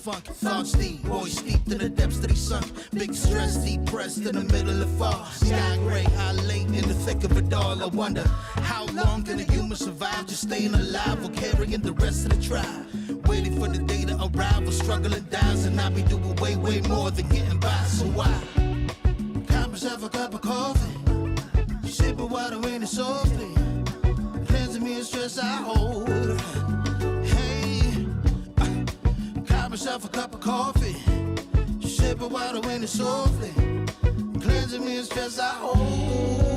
funk. Thoughts deep, boys steeped in the depths that he sunk. Big stress, depressed in the middle of fall. Sky gray, I late in the thick of it all. I wonder, how long can a human survive just staying alive or carrying the rest of the tribe? Waiting for the day to arrive or struggling dies, and I be doing way, way more than getting by. So why? Cop myself a cup of coffee, sipping water in it softly, cleansing me of stress I hold. Hey, cop myself a cup of coffee, sipping water in it softly, cleansing me of stress I hold.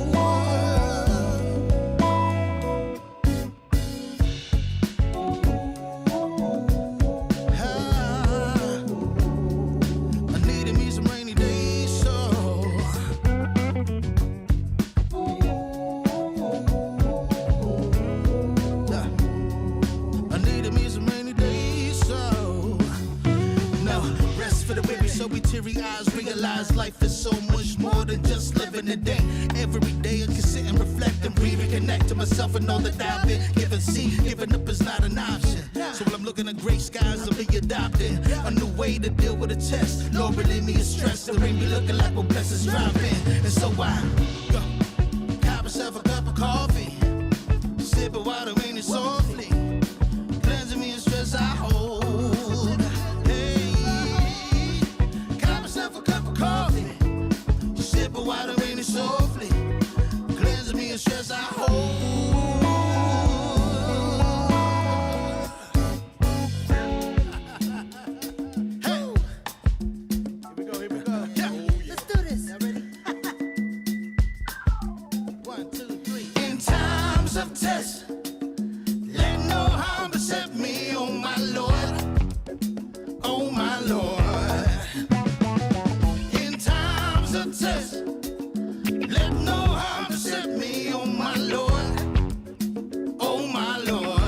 Realize life is so much more than just living a day. Every day I can sit and reflect and breathe and connect to myself and all that I've been given. See, giving up is not an option. So when I'm looking at gray skies, I'll be adopting a new way to deal with a test. Lord, relieve me of stress. The rain be looking like when blessings drop in. And so I go, cop myself a cup of coffee, sipping water in it softly, cleansing me of stress I hold. Water in it softly, cleansing me of stress I hold. Hey, here we go. Yeah. Let's do this. Y'all ready? 1, 2, 3. In times of test, let no harm beset me, oh my Lord, oh my Lord. In times of test, let no harm beset me, oh my Lord, oh my Lord.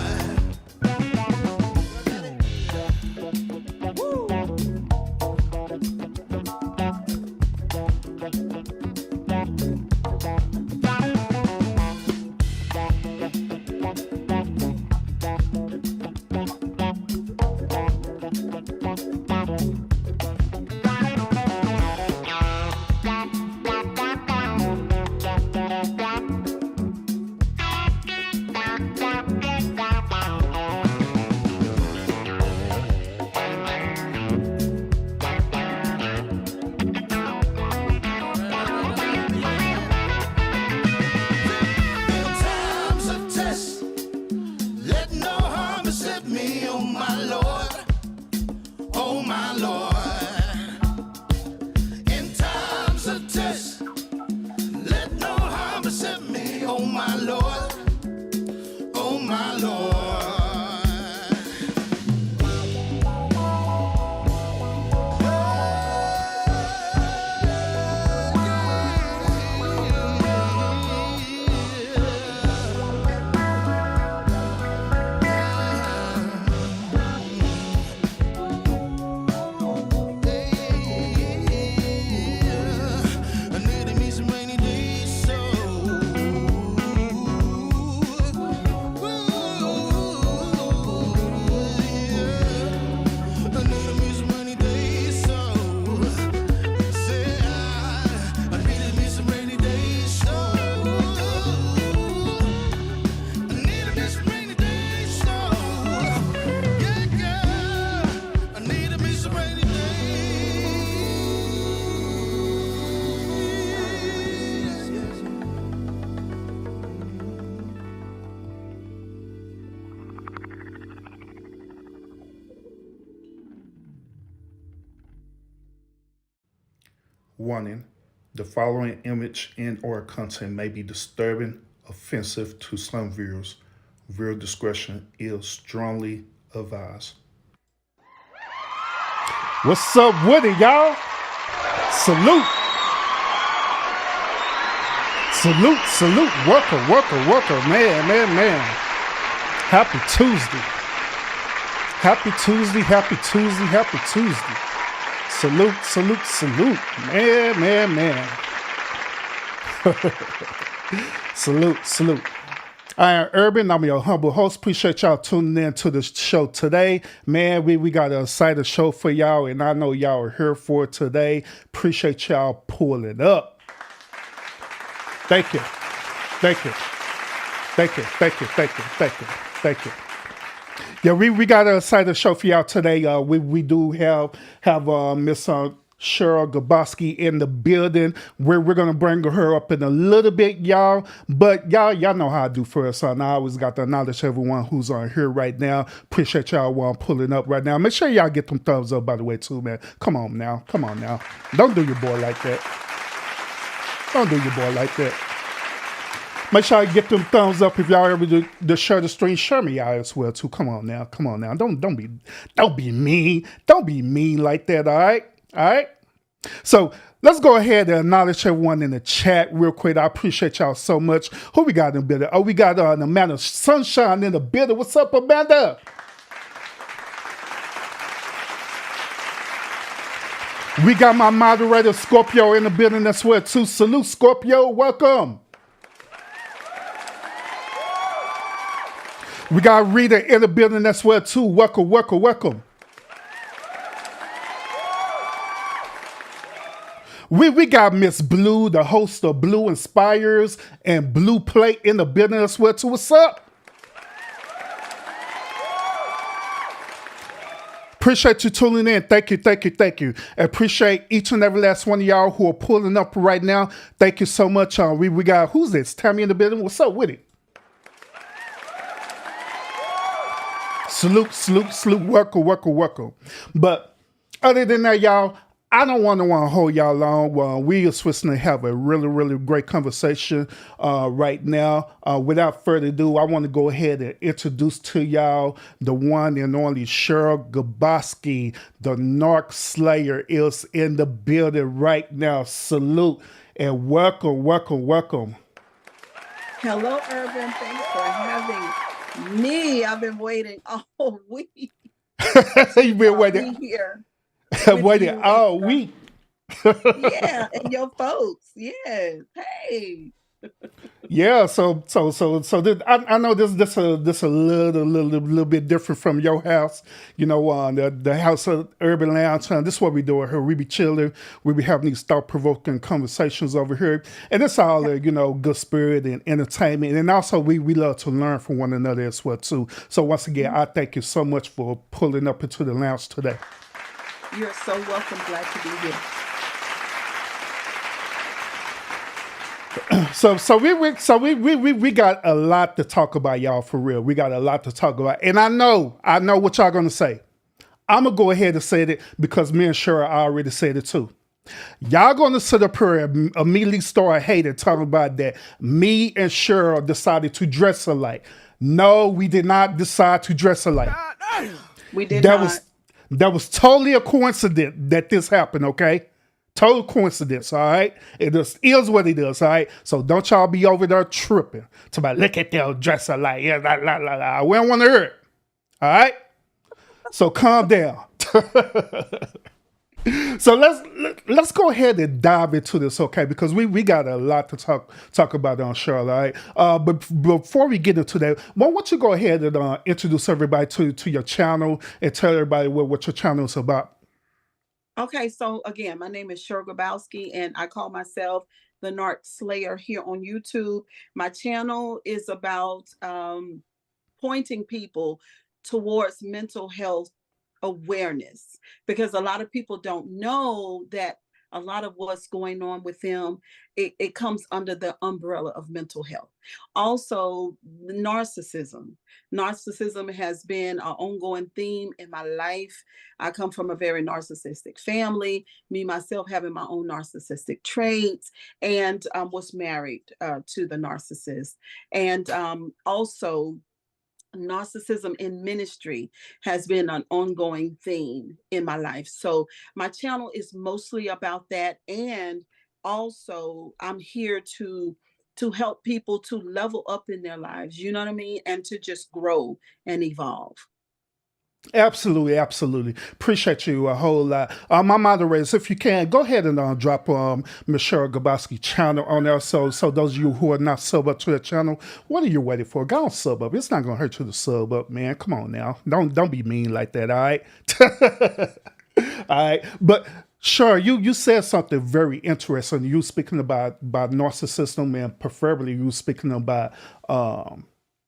Warning, the following image and or content may be disturbing, offensive to some viewers. Viewer discretion is strongly advised. What's up with it, y'all? Salute. Salute. Worker. Man. Happy Tuesday. Salute. Man. Salute. I am Urban. I'm your humble host. Appreciate y'all tuning in to the show today. Man, we got an exciting show for y'all, and I know y'all are here for it today. Appreciate y'all pulling up. Thank you. Thank you. Thank you. Thank you. Thank you. Thank you. Thank you. Yeah, we got an exciting show for y'all today. We do have Miss Cheryl Grabowski in the building. We're gonna bring her up in a little bit, y'all. But y'all know how I do first. So I always got to acknowledge everyone who's on here right now. Appreciate y'all while I'm pulling up right now. Make sure y'all get them thumbs up, by the way, too, man. Come on now. Don't do your boy like that. Don't do your boy like that. Make sure I get them thumbs up if y'all ever do the share the stream. Share me out as well too. Come on now. Don't be mean. Don't be mean like that. All right. So let's go ahead and acknowledge everyone in the chat real quick. I appreciate y'all so much. Who we got in the building? Oh, we got Amanda Sunshine in the building. What's up, Amanda? We got my moderator Scorpio in the building as well too. Salute, Scorpio. Welcome. We got Rita in the building as well too. Welcome. We got Miss Blue, the host of Blue Inspires and Blue Plate in the building as well too. What's up? Appreciate you tuning in. Thank you. I appreciate each and every last one of y'all who are pulling up right now. Thank you so much. We got, who's this? Tammy in the building. What's up with it? Salute. Welcome. But other than that, y'all, I don't want to hold y'all long. We are switching to have a really great conversation right now. Without further ado, I want to go ahead and introduce to y'all the one and only Cheryl Grabowski, the Narc Slayer, is in the building right now. Salute and welcome. Hello, Urban. Thanks for having me. I've been waiting all week. You've been waiting. Be here. Waiting all week. Yeah, and your folks. Yes. Hey. Yeah, so I know this a little bit different from your house, you know, the house of Urban Lounge. This is what we do here. We be chilling, we be having these thought-provoking conversations over here, and it's all good spirit and entertainment, and also we love to learn from one another as well too. So once again, I thank you so much for pulling up into the lounge today. You're so welcome. Glad to be here. So we got a lot to talk about, y'all, for real. We got a lot to talk about. And I know what y'all gonna say. I'm gonna go ahead and say it because me and Cheryl already said it too. Y'all gonna sit up here and immediately start hating, talking about that me and Cheryl decided to dress alike. No, we did not decide to dress alike. We did not. That was totally a coincidence that this happened, okay? Total coincidence, all right? It just is what it is, all right? So don't y'all be over there tripping. To about, look at them dress alike. Yeah, la. We don't want to hear it, all right? So calm down. So let's go ahead and dive into this, okay? Because we got a lot to talk about on Cheryl, all right? But before we get into that, why don't you go ahead and introduce everybody to your channel and tell everybody what your channel is about. Okay, so again, my name is Cheryl Grabowski, and I call myself the Narc Slayer here on YouTube. My channel is about pointing people towards mental health awareness, because a lot of people don't know that a lot of what's going on with them, it comes under the umbrella of mental health. Also, narcissism. Narcissism has been an ongoing theme in my life. I come from a very narcissistic family, me myself having my own narcissistic traits, and was married to the narcissist. And also, narcissism in ministry has been an ongoing theme in my life. So my channel is mostly about that, and also I'm here to help people to level up in their lives, you know what I mean, and to just grow and evolve. Absolutely, absolutely. Appreciate you a whole lot. My moderators, if you can, go ahead and drop Ms. Cheryl Grabowski channel on there. So those of you who are not sub up to that channel, what are you waiting for? Go on sub up. It's not gonna hurt you to sub up, man. Come on now. Don't be mean like that, all right? All right. But sure, you said something very interesting. You speaking about narcissism, and preferably you speaking about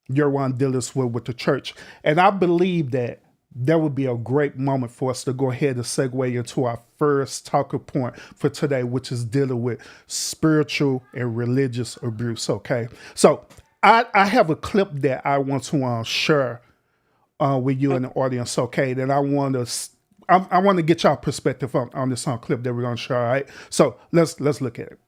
your one dealings with the church. And I believe that would be a great moment for us to go ahead and segue into our first talking point for today, which is dealing with spiritual and religious abuse. Okay. So I have a clip that I want to share with you in the audience. Okay. Then I want to get y'all perspective on this clip that we're going to share. All right. So let's look at it.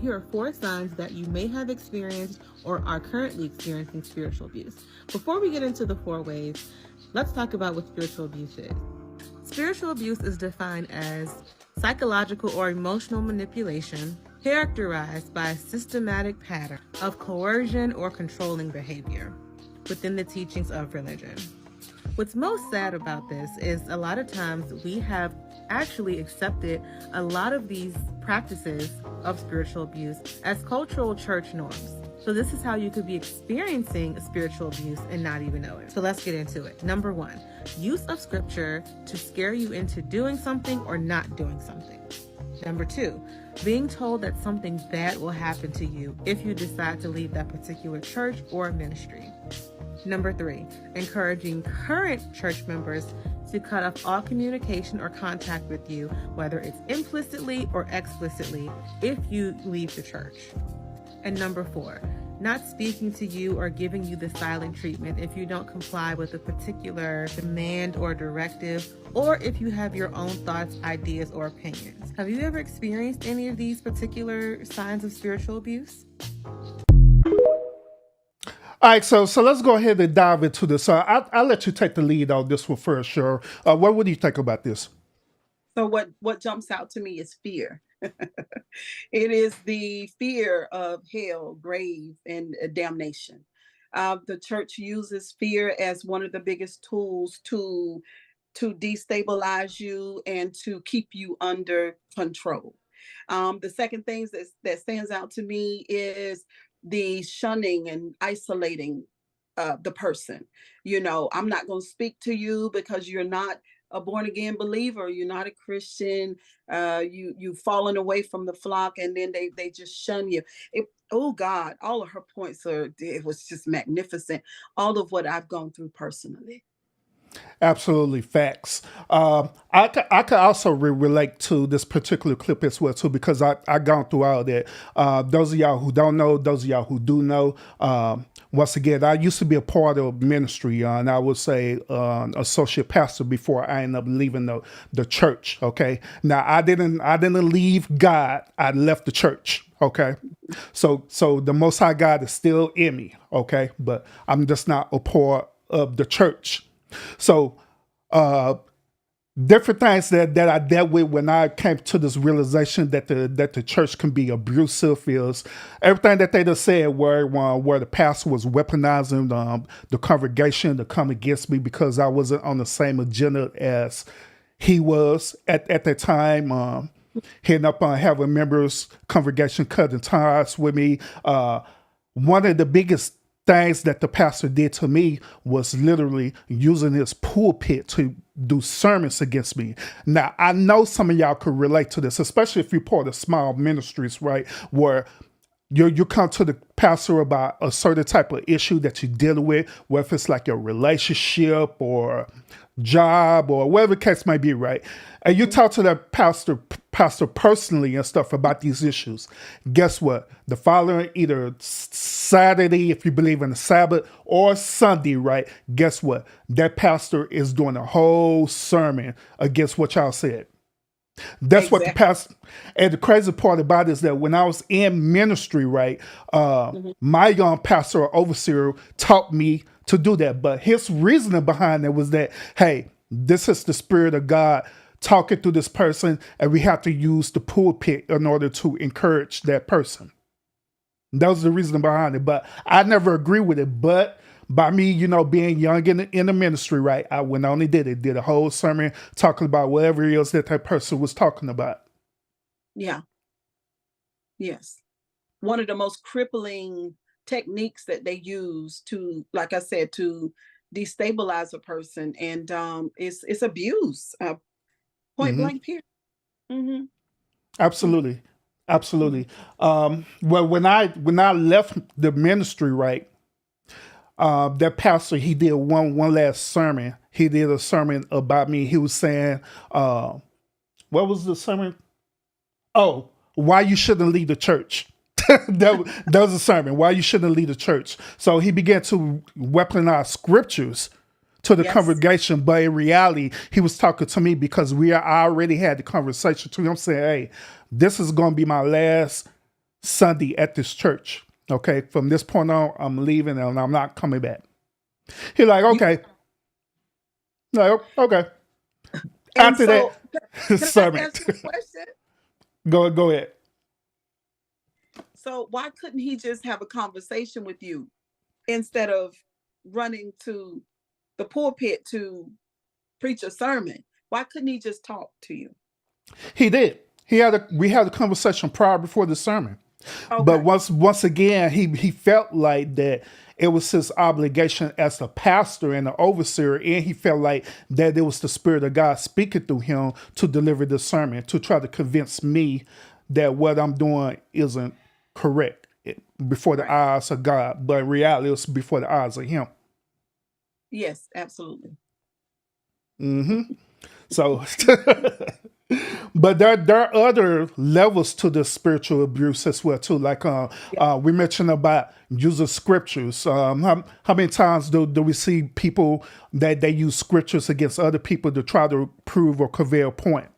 Here are 4 signs that you may have experienced or are currently experiencing spiritual abuse. Before we get into the 4 ways, let's talk about what spiritual abuse is. Spiritual abuse is defined as psychological or emotional manipulation characterized by a systematic pattern of coercion or controlling behavior within the teachings of religion. What's most sad about this is a lot of times we have actually accepted a lot of these practices of spiritual abuse as cultural church norms. So this is how you could be experiencing spiritual abuse and not even know it. So let's get into it. Number 1, use of scripture to scare you into doing something or not doing something. Number 2, being told that something bad will happen to you if you decide to leave that particular church or ministry. Number 3, encouraging current church members to cut off all communication or contact with you, whether it's implicitly or explicitly, if you leave the church. And number 4, not speaking to you or giving you the silent treatment if you don't comply with a particular demand or directive, or if you have your own thoughts, ideas, or opinions. Have you ever experienced any of these particular signs of spiritual abuse? All right, so let's go ahead and dive into this. I'll let you take the lead on this one first, Cheryl. What do you think about this? So what jumps out to me is fear. It is the fear of hell, grave, and damnation. The church uses fear as one of the biggest tools to destabilize you and to keep you under control. The second thing that stands out to me is the shunning and isolating the person. I'm not going to speak to you because you're not a born again believer. You're not a Christian. You've fallen away from the flock, and then they just shun you. Oh God, all of her points it was just magnificent. All of what I've gone through personally. Absolutely, facts. I could also relate to this particular clip as well too, because I gone through all that. Those of y'all who don't know, those of y'all who do know, once again, I used to be a part of ministry, and I would say associate pastor before I ended up leaving the church. Okay, now I didn't leave God. I left the church. Okay, so the Most High God is still in me. Okay, but I'm just not a part of the church. So different things that I dealt with when I came to this realization that the church can be abusive is everything that they just said where the pastor was weaponizing the congregation to come against me because I wasn't on the same agenda as he was at that time. Heading up on having members, congregation cutting ties with me. One of the biggest things that the pastor did to me was literally using his pulpit to do sermons against me. Now, I know some of y'all could relate to this, especially if you're part of small ministries, right? Where you come to the pastor about a certain type of issue that you're dealing with, whether it's like your relationship or job or whatever the case may be, right? And you talk to that pastor personally and stuff about these issues. Guess what? The following either Saturday, if you believe in the Sabbath, or Sunday, right? Guess what? That pastor is doing a whole sermon against what y'all said. That's exactly what the pastor, and the crazy part about it is that when I was in ministry, right, my young pastor or overseer taught me to do that. But his reasoning behind it was that, hey, this is the Spirit of God talking to this person, and we have to use the pulpit in order to encourage that person. That was the reason behind it. But I never agree with it. But by me, being young in the ministry, right? I went on and did a whole sermon talking about whatever it is that person was talking about. Yeah. Yes. One of the most crippling techniques that they use to, like I said, to destabilize a person, and it's abuse, point Hmm. blank period. Hmm. Absolutely, absolutely. Well, when I left the ministry, right, that pastor, he did one last sermon. He did a sermon about me. He was saying, what was the sermon? Oh, why you shouldn't lead the church. That was a sermon. Why you shouldn't lead the church. So he began to weaponize scriptures to the Yes. congregation, but in reality, he was talking to me because I already had the conversation to him saying, hey, this is going to be my last Sunday at this church. Okay, from this point on, I'm leaving and I'm not coming back. He like, You, okay. No, okay. and After that so, can I sermon, ask you a question? go ahead. So why couldn't he just have a conversation with you instead of running to the pulpit to preach a sermon? Why couldn't he just talk to you? He did. We had a conversation prior before the sermon. But Okay. once again, he felt like that it was his obligation as a pastor and an overseer, and he felt like that it was the Spirit of God speaking through him to deliver the sermon, to try to convince me that what I'm doing isn't correct before the Right. eyes of God. But in reality, it was before the eyes of him. Yes, absolutely. So, but there are other levels to the spiritual abuse as well too. Like Yeah. we mentioned about using scriptures. How many times do we see people that they use scriptures against other people to try to prove or convey a point?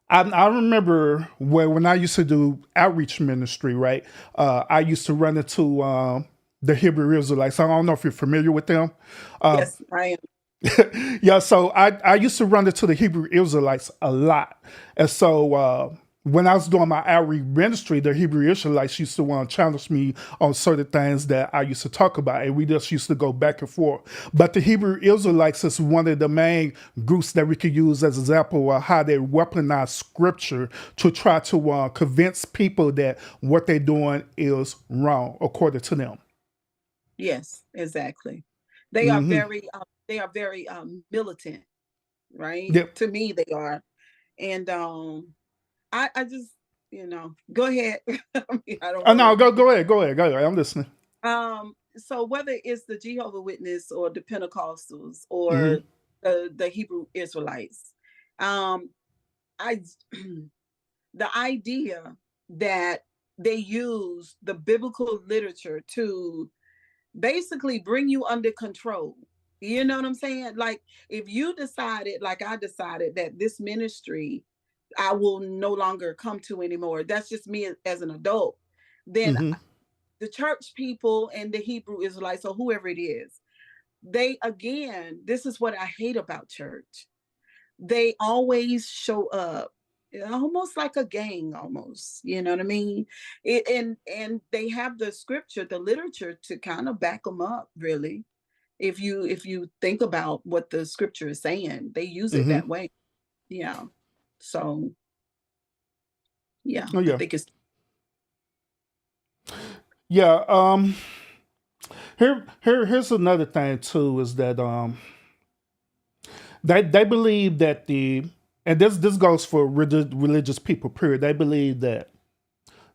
I remember when I used to do outreach ministry, right? I used to run into the Hebrew Israelites. I don't know if you're familiar with them. Yes, I am. Yeah, so I used to run into the Hebrew Israelites a lot. And so when I was doing my outreach ministry, the Hebrew Israelites used to want to challenge me on certain things that I used to talk about. And we just used to go back and forth. But the Hebrew Israelites is one of the main groups that we could use as an example of how they weaponize scripture to try to convince people that what they're doing is wrong, according to them. Yes, exactly. They are very militant, right? Yep. To me, they are. And I just, go ahead. I mean, I don't Oh, want no, to. go ahead. I'm listening. So whether it's the Jehovah Witness or the Pentecostals or Hmm. the Hebrew Israelites, um, I the idea that they use the biblical literature to basically bring you under control. You know what I'm saying? Like, if you decided, like I decided, that this ministry I will no longer come to anymore, that's just me as an adult, then Hmm. the church people and the Hebrew Israelites or whoever it is, they, again, this is what I hate about church. They always show up almost like a gang, almost, you know what I mean? And they have the scripture, the literature, to kind of back them up, really. If you think about what the scripture is saying, they use it Hmm. that way. Yeah. So yeah, Oh I yeah. think it's Yeah. Here's another thing too is that they believe that and this goes for religious people. Period. They believe that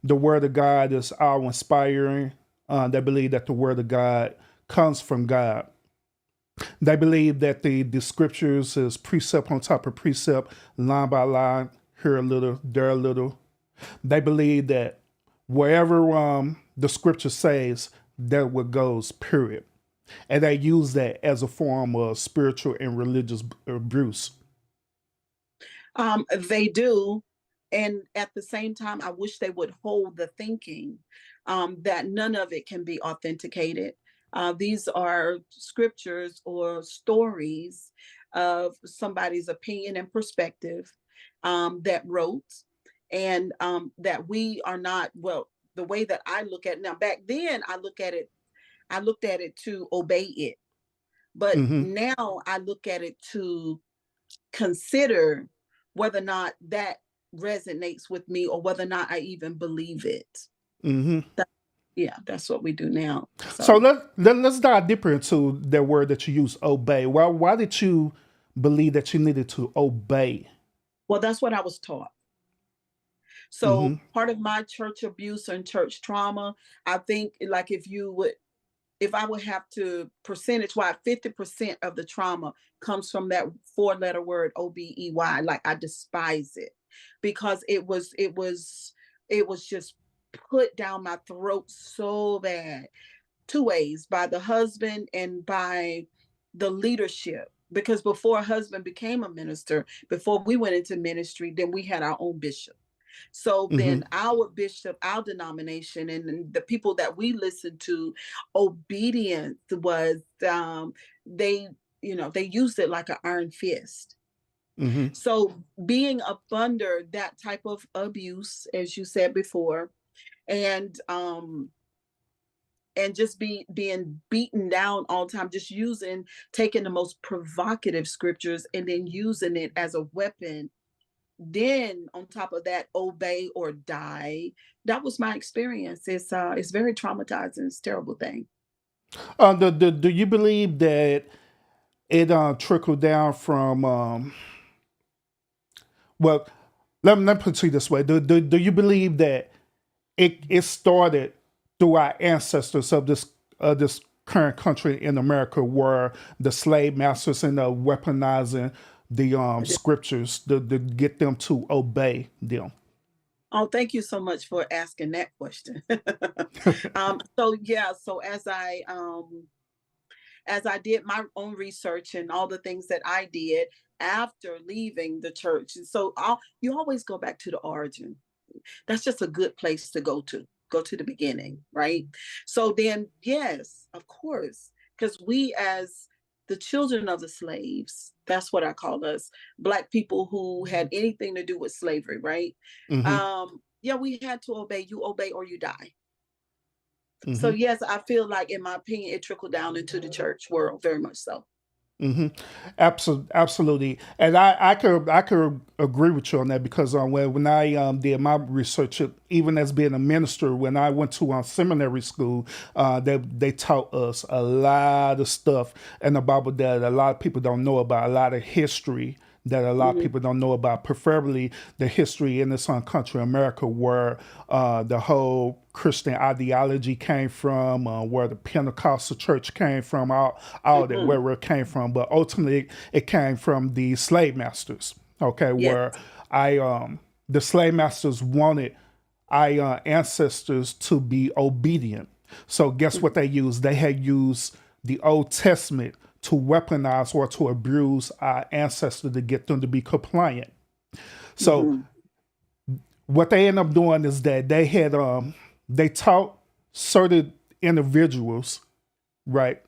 the word of God is all inspiring. They believe that the word of God comes from God. They believe that the scriptures is precept on top of precept, line by line, here a little, there a little. They believe that wherever the scripture says, that what goes, period. And they use that as a form of spiritual and religious abuse. they do. And at the same time, I wish they would hold the thinking that none of it can be authenticated. These are scriptures or stories of somebody's opinion and perspective that wrote, and that we are not, well, the way that I look at it now, back then, I look at it I looked at it to obey it. But Mm-hmm. now I look at it to consider whether or not that resonates with me or whether or not I even believe it. Mm-hmm. Yeah, that's what we do now. So So, let's dive deeper into that word that you use, obey. Why did you believe that you needed to obey? well, that's what I was taught. Mm-hmm. So part of my church abuse and church trauma, I think like if I would have to percentage why 50% of the trauma comes from that 4-letter word OBEY. Like I despise it because it was just put down my throat so bad, two ways, by the husband and by the leadership. Because before a husband became a minister, before we went into ministry, then we had our own bishop. So Mm-hmm. then our bishop, our denomination, and the people that we listened to, obedience was they, they used it like an iron fist. Mm-hmm. So being up under that type of abuse, as you said before, and just being beaten down all the time, just taking the most provocative scriptures and then using it as a weapon, then on top of that, obey or die. That was my experience. It's very traumatizing. It's a terrible thing. Do you believe that it trickled down from well, let me put it to you this way. Do you believe that it started through our ancestors of this current country in America, where the slave masters end up weaponizing the scriptures to get them to obey them? Oh, thank you so much for asking that question. So yeah, so as I did my own research and all the things that I did after leaving the church, and so you always go back to the origin. That's just a good place to go to the beginning, right? So then, yes, of course, because we as the children of the slaves, that's what I call us, Black people who had anything to do with slavery, right? Mm-hmm. Yeah, we had to obey. You obey or you die. So Mm-hmm. yes, I feel like, in my opinion, it trickled down into the church world very much so. Mm-hmm. Absolutely, and I could agree with you on that, because when I did my research, even as being a minister, when I went to seminary school, they taught us a lot of stuff in the Bible that a lot of people don't know about, a lot of history that a lot of Mhm. people don't know about, preferably the history in this country, America, where the whole Christian ideology came from, where the Pentecostal church came from, all that, Mhm. where it came from. But ultimately, it came from the slave masters, okay, Yes. where the slave masters wanted our ancestors to be obedient. So guess what they used? They had used the Old Testament to weaponize or to abuse our ancestors to get them to be compliant. So Mhm. what they end up doing is that they taught certain individuals, right?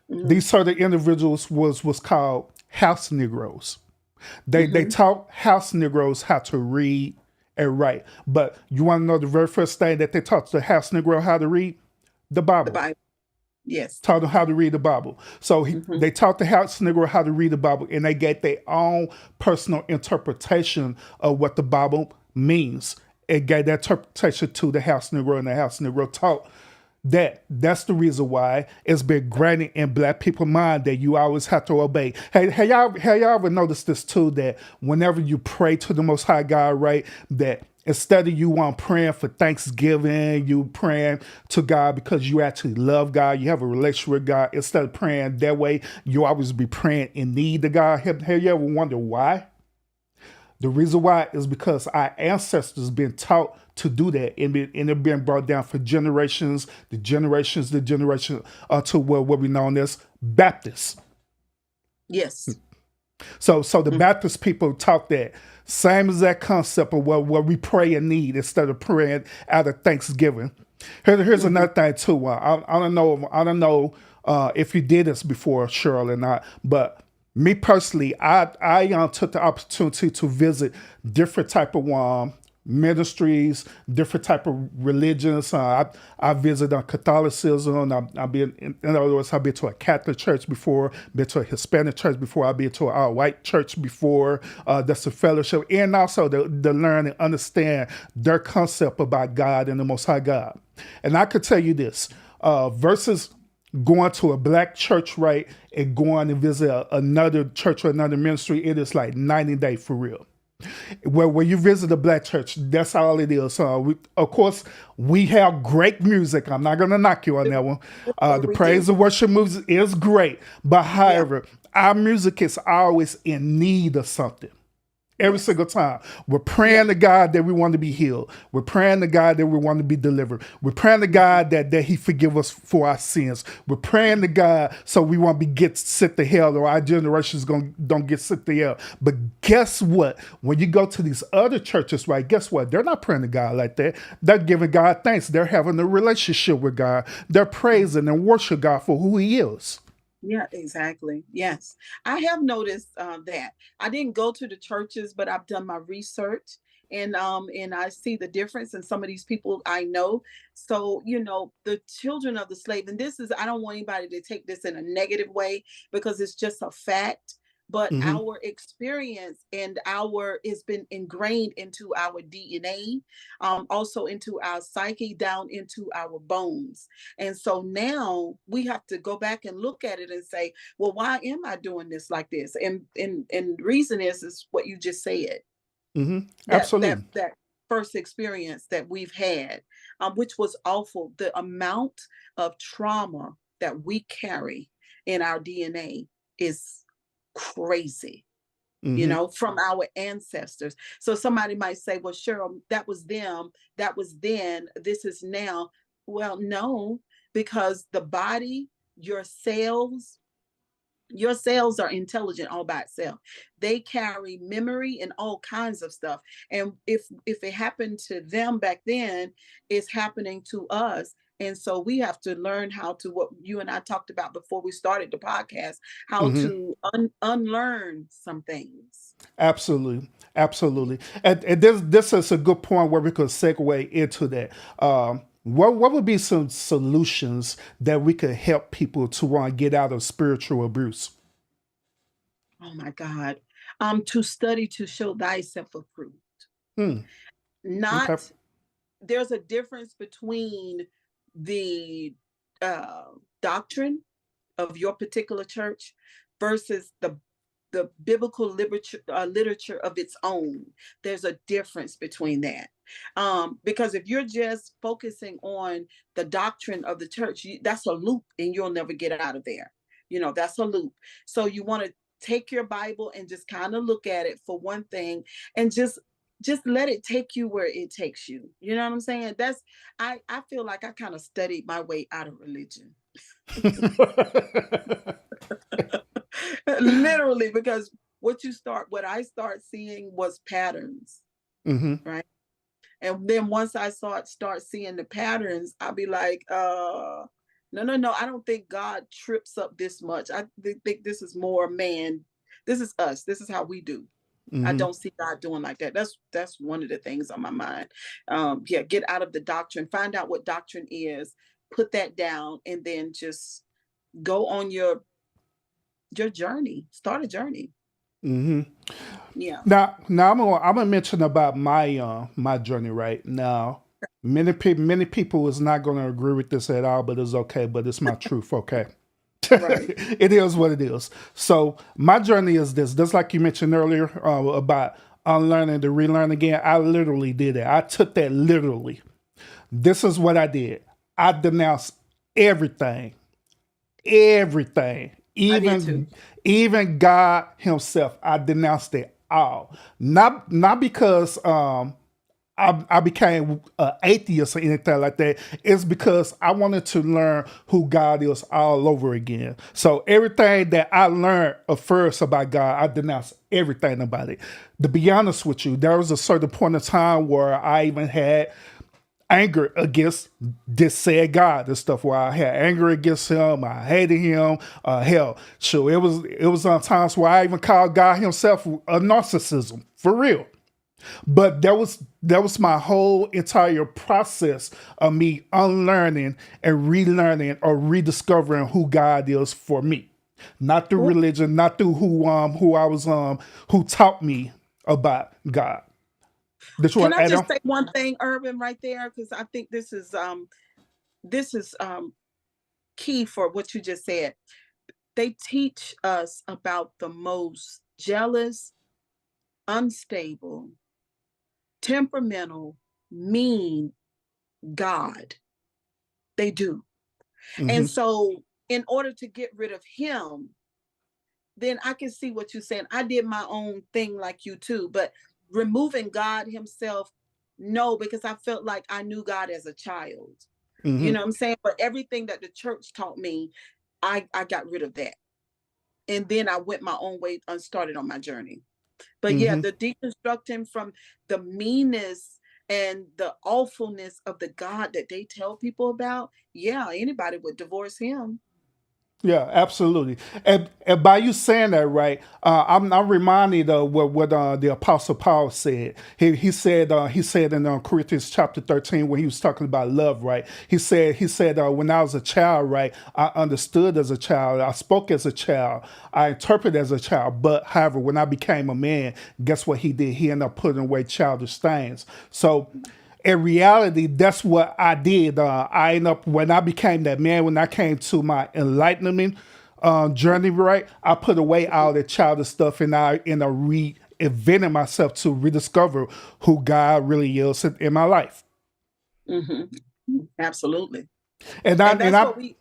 Mhm. These certain individuals was called house Negroes. They Mhm. taught house Negroes how to read and write. But you want to know the very first thing that they taught the house Negro how to read? The The Bible. Bible. Yes. Taught them how to read the Bible. So Mhm. they taught the house Negro how to read the Bible, and they gave their own personal interpretation of what the Bible means. It gave that interpretation to the house Negro, and the house Negro taught that. That's the reason why it's been granted in Black people's mind that you always have to obey. Hey, y'all ever noticed this too? That whenever you pray to the Most High God, right, that instead of you praying for Thanksgiving, you praying to God because you actually love God, you have a relationship with God. Instead of praying that way, you always be praying in need to God. Have you ever wondered why? The reason why is because our ancestors been taught to do that, and it been brought down for generations, the generation to what we know as Baptists. Yes. So the Mm. Baptist people taught that same exact concept of what we pray in need instead of praying out of thanksgiving. Here's Mhm. another thing too. I don't know if you did this before, Cheryl, or not, but me personally, I took the opportunity to visit different type of ministries, different type of religions. I visit Catholicism. I've been, in other words, I've been to a Catholic church before, been to a Hispanic church before, I've been to an all-white church before. That's a fellowship. And also to learn and understand their concept about God and the Most High God. And I could tell you this, versus going to a black church, right, and going and visit another church or another ministry, it is like 90 day for real. When you visit a black church, that's all it is. Of course, we have great music. I'm not going to knock you on that one. The praise and worship music is great. But however, our music is always in need of something. Every single time. We're praying to God that we want to be healed. We're praying to God that we want to be delivered. We're praying to God that he forgive us for our sins. We're praying to God so we won't be get sent to hell, or our generations don't get sent to hell. But guess what? When you go to these other churches, right, guess what? They're not praying to God like that. They're giving God thanks. They're having a relationship with God. They're praising and worship God for who he is. Yeah, exactly. Yes. I have noticed that. I didn't go to the churches, but I've done my research, and I see the difference in some of these people I know. So, the children of the slave, and I don't want anybody to take this in a negative way, because it's just a fact. But our experience and it's been ingrained into our DNA, also into our psyche, down into our bones. And so now we have to go back and look at it and say, well, why am I doing this like this? And reason is what you just said. Absolutely. That first experience that we've had, which was awful. The amount of trauma that we carry in our DNA is crazy, from our ancestors. So somebody might say, well, Cheryl, that was them, that was then, this is now. Well, no, because the body, your cells are intelligent all by itself. They carry memory and all kinds of stuff. And if it happened to them back then, it's happening to us. And so we have to learn how to, what you and I talked about before we started the podcast, how to unlearn some things. Absolutely. Absolutely. And this is a good point where we could segue into that. What would be some solutions that we could help people to want to get out of spiritual abuse? Oh my God. To study to show thyself approved. Not, Okay. There's a difference between the doctrine of your particular church versus the biblical literature of its own. There's a difference between that. Because if you're just focusing on the doctrine of the church, that's a loop and you'll never get out of there. That's a loop. So you want to take your Bible and just kind of look at it for one thing, and just let it take you where it takes you. You know what I'm saying? I feel like I kind of studied my way out of religion. Literally, because what I start seeing was patterns, right? And then once I start seeing the patterns, I'll be like, no, I don't think God trips up this much. I think this is more man. This is us. This is how we do. I don't see God doing like that. That's one of the things on my mind. Get out of the doctrine, find out what doctrine is, put that down, and then just go on your journey. Start a journey. Yeah. Now I'm gonna mention about my journey right now. Many people is not gonna agree with this at all, but it's okay. But it's my truth. Okay. Right. It is what it is. So my journey is this. Just like you mentioned earlier about unlearning to relearn again. I literally did it. I took that literally. This is what I did. I denounced everything, even God Himself. I denounced it all. Not because I became an atheist or anything like that. It's because I wanted to learn who God is all over again. So everything that I learned at first about God, I denounced everything about it. To be honest with you, there was a certain point in time where I even had anger against this said God and stuff, where I had anger against him, I hated him, hell. So it was on times where I even called God Himself a narcissism, for real. But that was my whole entire process of me unlearning and relearning or rediscovering who God is for me. Not through religion, not through who I was who taught me about God. Did you Can want to I add just on? say one thing, Urban, right there? Because I think this is key for what you just said. They teach us about the most jealous, unstable, temperamental, mean God. They do. And Hmm. so, in order to get rid of him, then I can see what you're saying. I did my own thing like you too, but removing God himself, no, because I felt like I knew God as a child. You Hmm. know what I'm saying? But everything that the church taught me, I got rid of that. And then I went my own way and started on my journey. But yeah, Hmm. the deconstructing from the meanness and the awfulness of the God that they tell people about, yeah, anybody would divorce him. Yeah, absolutely. And by you saying that, right, I'm reminded of what the Apostle Paul said. He said in Corinthians chapter 13 when he was talking about love, right. He said when I was a child, right, I understood as a child, I spoke as a child, I interpreted as a child. But however, when I became a man, guess what he did? He ended up putting away childish things. So in reality, that's what I did. I ended up when I became that man, when I came to my enlightenment journey, right? I put away all the childish stuff and I reinvented myself to rediscover who God really is in my life. Hmm. Absolutely. And I And and that's I what we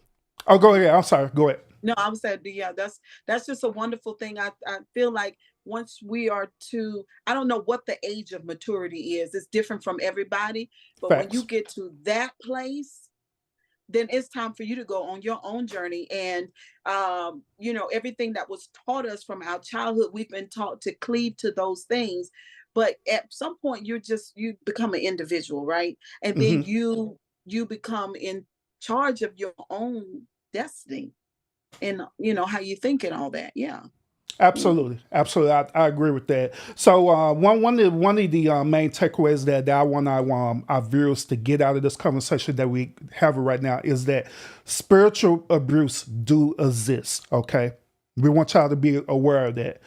oh go ahead. I'm sorry. Go ahead. no, I would say, yeah, that's just a wonderful thing. I feel like once we are to, I don't know what the age of maturity is. It's different from everybody, but when you Facts. get to that place, then it's time for you to go on your own journey. And everything that was taught us from our childhood, we've been taught to cleave to those things. But at some point, you become an individual, right? And then Hmm. you become in charge of your own destiny and how you think and all that. Yeah. Mhm. Absolutely, absolutely. I agree with that. So one of the main takeaways that I want our viewers to get out of this conversation that we have right now is that spiritual abuse do exist. Okay, we want y'all to be aware of that.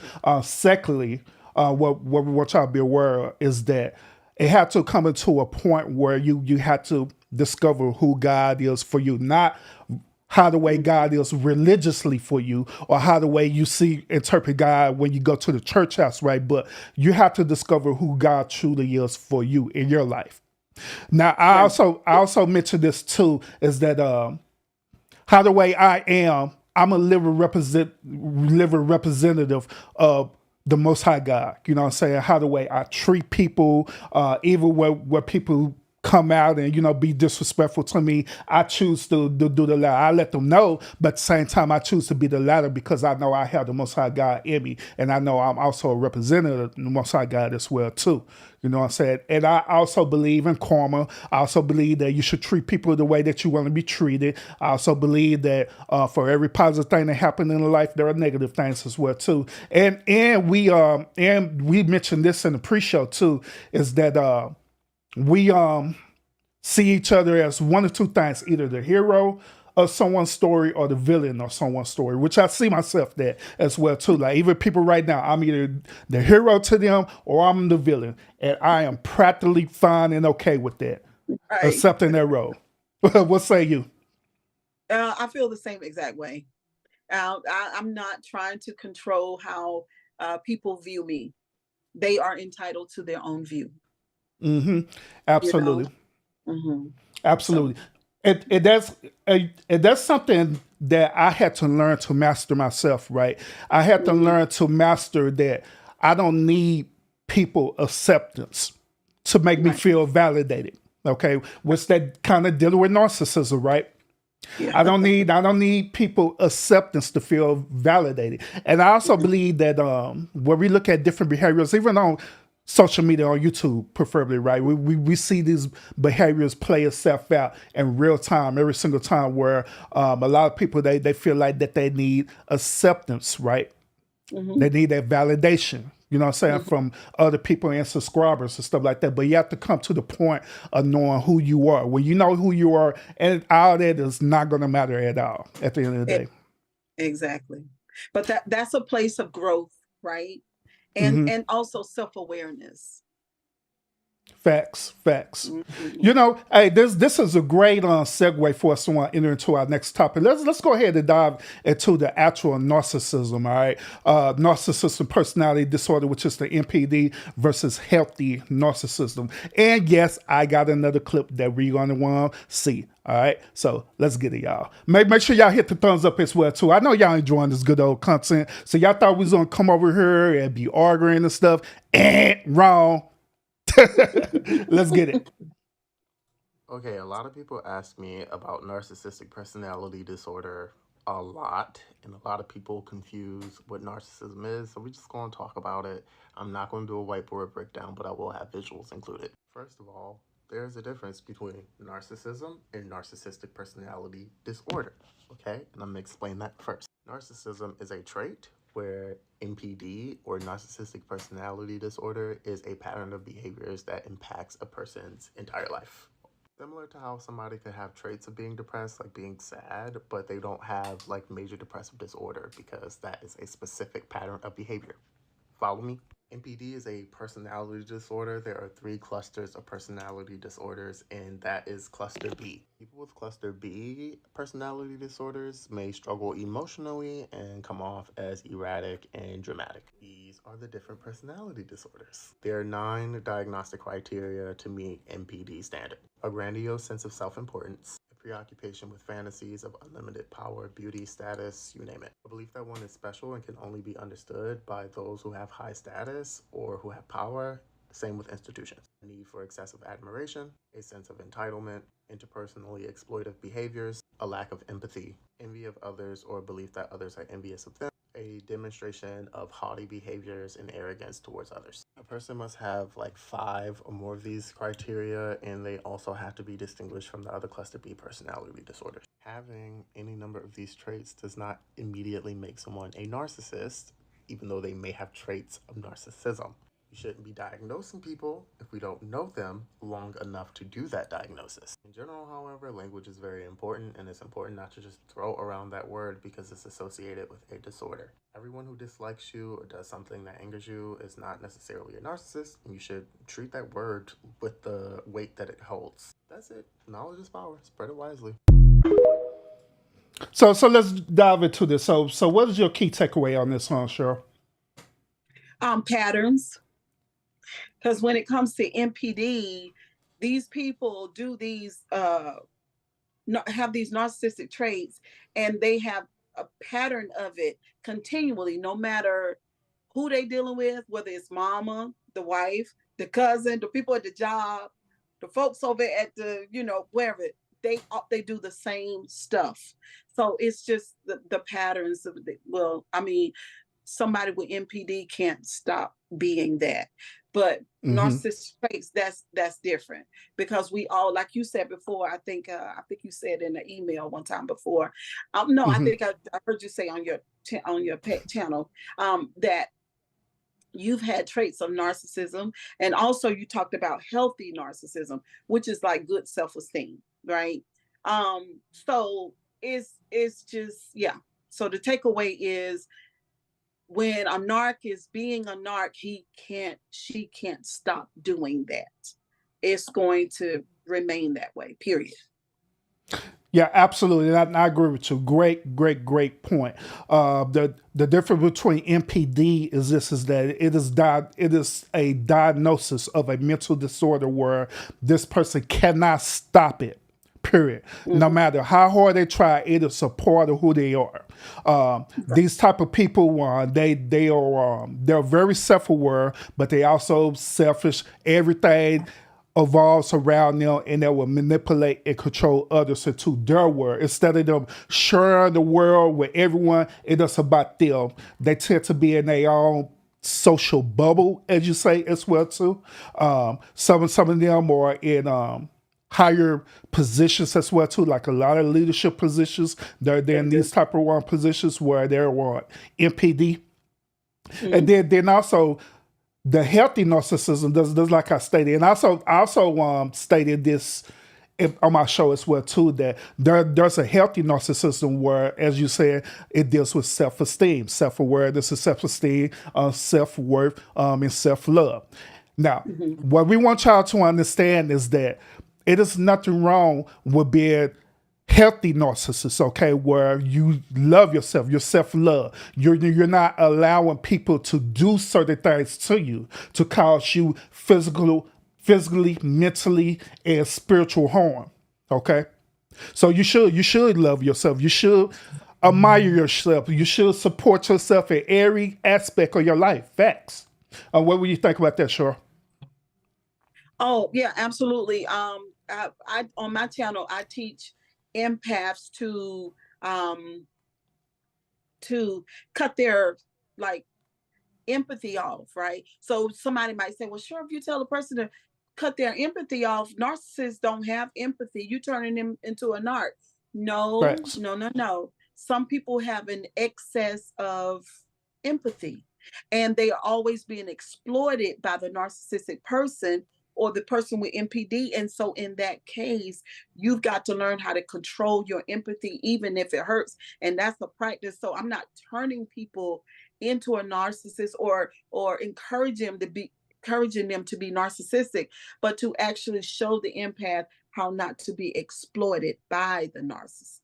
Secondly, what we want y'all to be aware of is that it had to come into a point where you had to discover who God is for you, not how the way God is religiously for you or how the way you interpret God when you go to the church house, right? But you have to discover who God truly is for you in your life. Now, I Right. also mentioned this too, is that how the way I am, I'm a living representative of the Most High God. You know what I'm saying? How the way I treat people, even where people come out and be disrespectful to me, I choose to do the latter. I let them know, but at the same time, I choose to be the latter because I know I have the Most High God in me, and I know I'm also a representative of the Most High God as well too. You know what I'm saying? And I also believe in karma. I also believe that you should treat people the way that you want to be treated. I also believe that for every positive thing that happens in life, there are negative things as well too. And we mentioned this in the pre-show too, is that we see each other as one of two things, either the hero of someone's story or the villain of someone's story, which I see myself there as well too. Like even people right now, I'm either the hero to them or I'm the villain, and I am practically fine and okay with that, Right. accepting that role. What say you? I feel the same exact way. I'm not trying to control how people view me. They are entitled to their own view. Hmm. You know. Absolutely. Hmm. So. Absolutely. And that's something that I had to learn to master myself, right? I had to Mhm. learn to master that I don't need people acceptance to make me Right. feel validated. Okay. What's that kind of dealing with narcissism, right? Yeah. I don't need people acceptance to feel validated. And I also Mhm. believe that when we look at different behaviors, even on social media, on YouTube preferably, right? We see these behaviors play itself out in real time every single time where a lot of people they feel like that they need acceptance, right? Mhm. They need that validation. You know what I'm saying? From other people and subscribers and stuff like that. But you have to come to the point of knowing who you are. When you know who you are, and all that is not going to matter at all at the end of the day. Exactly. But that's a place of growth, right? And also self-awareness. Facts. You know, hey, this is a great segue for us to want to enter into our next topic. Let's go ahead and dive into the actual narcissism. All right, narcissism personality disorder, which is the NPD versus healthy narcissism. And yes, I got another clip that we're gonna want to see. All right, so let's get it, y'all. Make sure y'all hit the thumbs up as well too. I know y'all enjoying this good old content. So y'all thought we was gonna come over here and be arguing and stuff. Wrong. Let's get it. Okay, a lot of people ask me about narcissistic personality disorder a lot, and a lot of people confuse what narcissism is, so we're just going to talk about it. I'm not going to do a whiteboard breakdown, but I will have visuals included. First of all, there's a difference between narcissism and narcissistic personality disorder, okay? And I'm going to explain that first. Narcissism is a trait, where NPD, or narcissistic personality disorder, is a pattern of behaviors that impacts a person's entire life. Similar to how somebody could have traits of being depressed, like being sad, but they don't have like major depressive disorder because that is a specific pattern of behavior. Follow me? NPD is a personality disorder. There are 3 clusters of personality disorders, and that is cluster B. People with cluster B personality disorders may struggle emotionally and come off as erratic and dramatic. These are the different personality disorders. There are 9 diagnostic criteria to meet NPD standard. A grandiose sense of self-importance, preoccupation with fantasies of unlimited power, beauty, status, you name it. A belief that one is special and can only be understood by those who have high status or who have power. Same with institutions. A need for excessive admiration, a sense of entitlement, interpersonally exploitive behaviors, a lack of empathy, envy of others or a belief that others are envious of them, a demonstration of haughty behaviors and arrogance towards others. A person must have like 5 or more of these criteria, and they also have to be distinguished from the other cluster B personality disorders. Having any number of these traits does not immediately make someone a narcissist, even though they may have traits of narcissism. We shouldn't be diagnosing people if we don't know them long enough to do that diagnosis. In general, however, language is very important, and it's important not to just throw around that word because it's associated with a disorder. Everyone who dislikes you or does something that angers you is not necessarily a narcissist, and you should treat that word with the weight that it holds. That's it. Knowledge is power. Spread it wisely. So let's dive into this. So what is your key takeaway on this one, Cheryl? Patterns. Because when it comes to NPD, these people do these have these narcissistic traits, and they have a pattern of it continually, no matter who they dealing with, whether it's mama, the wife, the cousin, the people at the job, the folks over at the, wherever, they do the same stuff. So it's just the patterns of somebody with NPD can't stop being that. But narcissistic traits, that's different, because we all, like you said before, I think you said in the email one time before. I think I heard you say on your channel that you've had traits of narcissism, and also you talked about healthy narcissism, which is like good self-esteem, right? So it's just, yeah. So the takeaway is, when a narc is being a narc, she can't stop doing that. It's going to remain that way, period. Yeah, absolutely. I agree with you. Great point. The difference between NPD is that it is a diagnosis of a mental disorder where this person cannot stop it. Period. No matter how hard they try, it is a part of who they are. These type of people, they're very self-aware, but they also selfish. Everything evolves around them, and they will manipulate and control others into their world. Instead of them sharing the world with everyone, it is about them. They tend to be in their own social bubble, as you say, as well too. Some of them are in higher positions as well too, like a lot of leadership positions. They're in these type of positions where they're NPD. And then also the healthy narcissism does like I stated, and also stated this on my show as well too, that there's a healthy narcissism where, as you said, it deals with self-esteem, self-awareness, and self-esteem, self-worth, and self-love. Now, what we want y'all to understand is that it is nothing wrong with being healthy narcissists, okay, where you love yourself, your self-love. You're not allowing people to do certain things to you to cause you physically, mentally, and spiritual harm. Okay? So you should love yourself. You should admire yourself. You should support yourself in every aspect of your life. Facts. What would you think about that, Cheryl? Oh, yeah, absolutely. I on my channel, I teach empaths to cut their like empathy off, right? So somebody might say, well, sure, if you tell a person to cut their empathy off, narcissists don't have empathy. You turning them into a narc. No, Facts. no. Some people have an excess of empathy, and they are always being exploited by the narcissistic person or the person with MPD. And so in that case, you've got to learn how to control your empathy, even if it hurts. And that's a practice. So I'm not turning people into a narcissist or encouraging them to be narcissistic, but to actually show the empath how not to be exploited by the narcissist.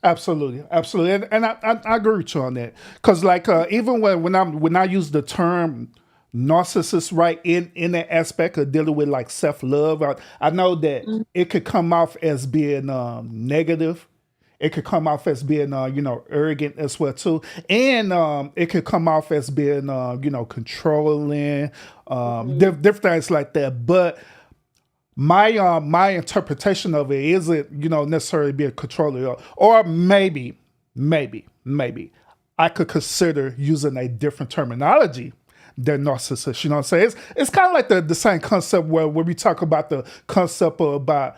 Absolutely, absolutely, and I agree with you on that. Because like even when I use the term narcissist, right, in that aspect of dealing with like self love, I know that it could come off as being negative. It could come off as being arrogant as well too, and it could come off as being controlling, different things like that. But my interpretation of it isn't necessarily be a controller, or maybe I could consider using a different terminology than narcissist. You know what I'm saying? It's kind of like the same concept where we talk about the concept about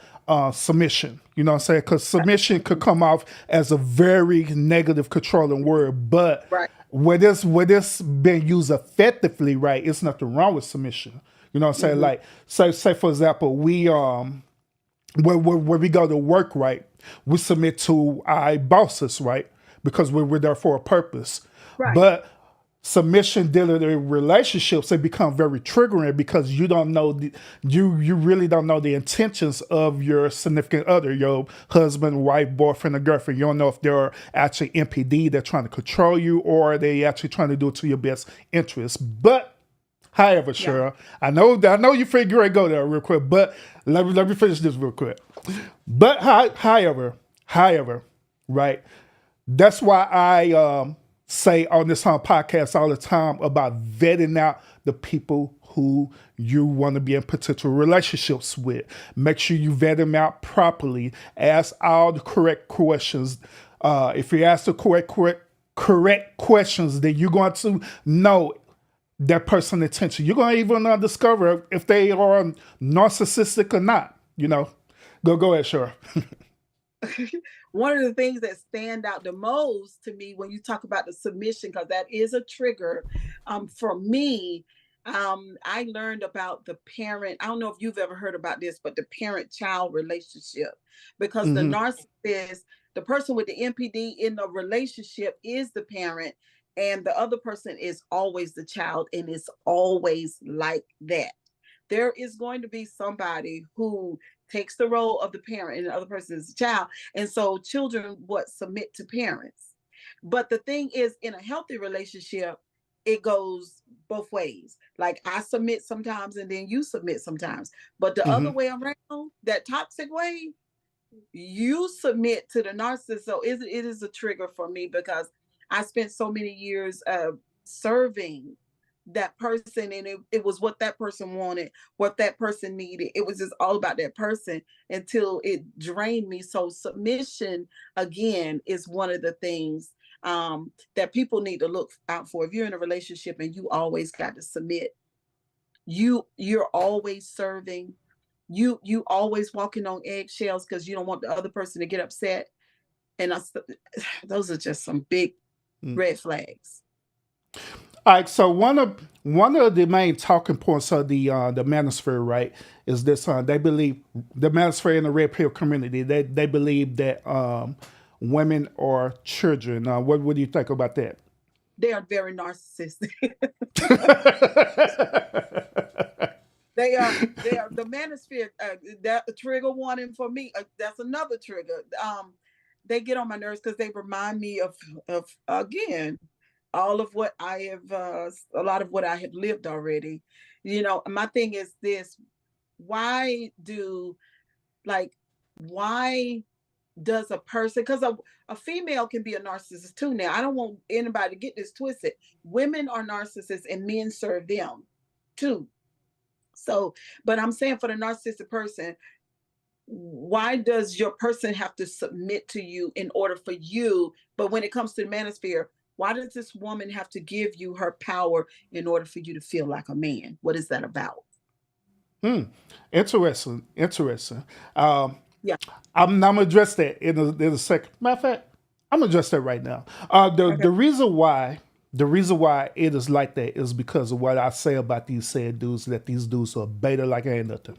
submission. You know what I'm saying? Because submission could come off as a very negative, controlling word, but Right. when it's being used effectively, right, it's nothing wrong with submission. You know what I'm saying? Like, say for example, we when we go to work, right, we submit to our bosses, right, because we're there for a purpose. Right. But submission dealing in relationships, it become very triggering because you don't know you really don't know the intentions of your significant other, your husband, wife, boyfriend, or girlfriend. You don't know if they're actually MPD, they're trying to control you, or they actually trying to do it to your best interest. But however, Cheryl, I know you figure I go there real quick, but let me finish this real quick. But however, right? That's why I say on this podcast all the time about vetting out the people who you want to be in potential relationships with. Make sure you vet them out properly. Ask all the correct questions. If you ask the correct questions, then you're going to know that person's intention. You're going to even discover if they are narcissistic or not. Go ahead, Cheryl. One of the things that stand out the most to me when you talk about the submission, because that is a trigger for me. I learned about the parent. I don't know if you've ever heard about this, but the parent-child relationship, because the narcissist, the person with the MPD in the relationship is the parent, and the other person is always the child, and it's always like that. There is going to be somebody who takes the role of the parent and the other person is the child. And so children submit to parents. But the thing is, in a healthy relationship, it goes both ways. Like I submit sometimes and then you submit sometimes. But the other way around, that toxic way, you submit to the narcissist. So it is a trigger for me because I spent so many years serving that person, and it was what that person wanted, what that person needed. It was just all about that person until it drained me. So submission, again, is one of the things that people need to look out for. If you're in a relationship and you always got to submit, you're always serving, you always walking on eggshells because you don't want the other person to get upset. And those are just some big red flags. All right, so one one of the main talking points of the manosphere, right, is this: they believe the manosphere in the red pill community. They believe that women are children. What do you think about that? They are very narcissistic. They are the manosphere. That trigger warning for me. That's another trigger. They get on my nerves because they remind me of again all of what I have, a lot of what I have lived already. My thing is this: why do like why does a person, because a female can be a narcissist too. Now I don't want anybody to get this twisted. Women are narcissists and men serve them too. So, but I'm saying for the narcissistic person, why does your person have to submit to you in order for you? But when it comes to the manosphere, why does this woman have to give you her power in order for you to feel like a man? What is that about? Hmm. Interesting. Interesting. Yeah. I'm gonna address that in a second. Matter of fact, I'm gonna address that right now. The Okay. reason why it is like that is because of what I say about these said dudes, that these dudes are beta like ain't nothing.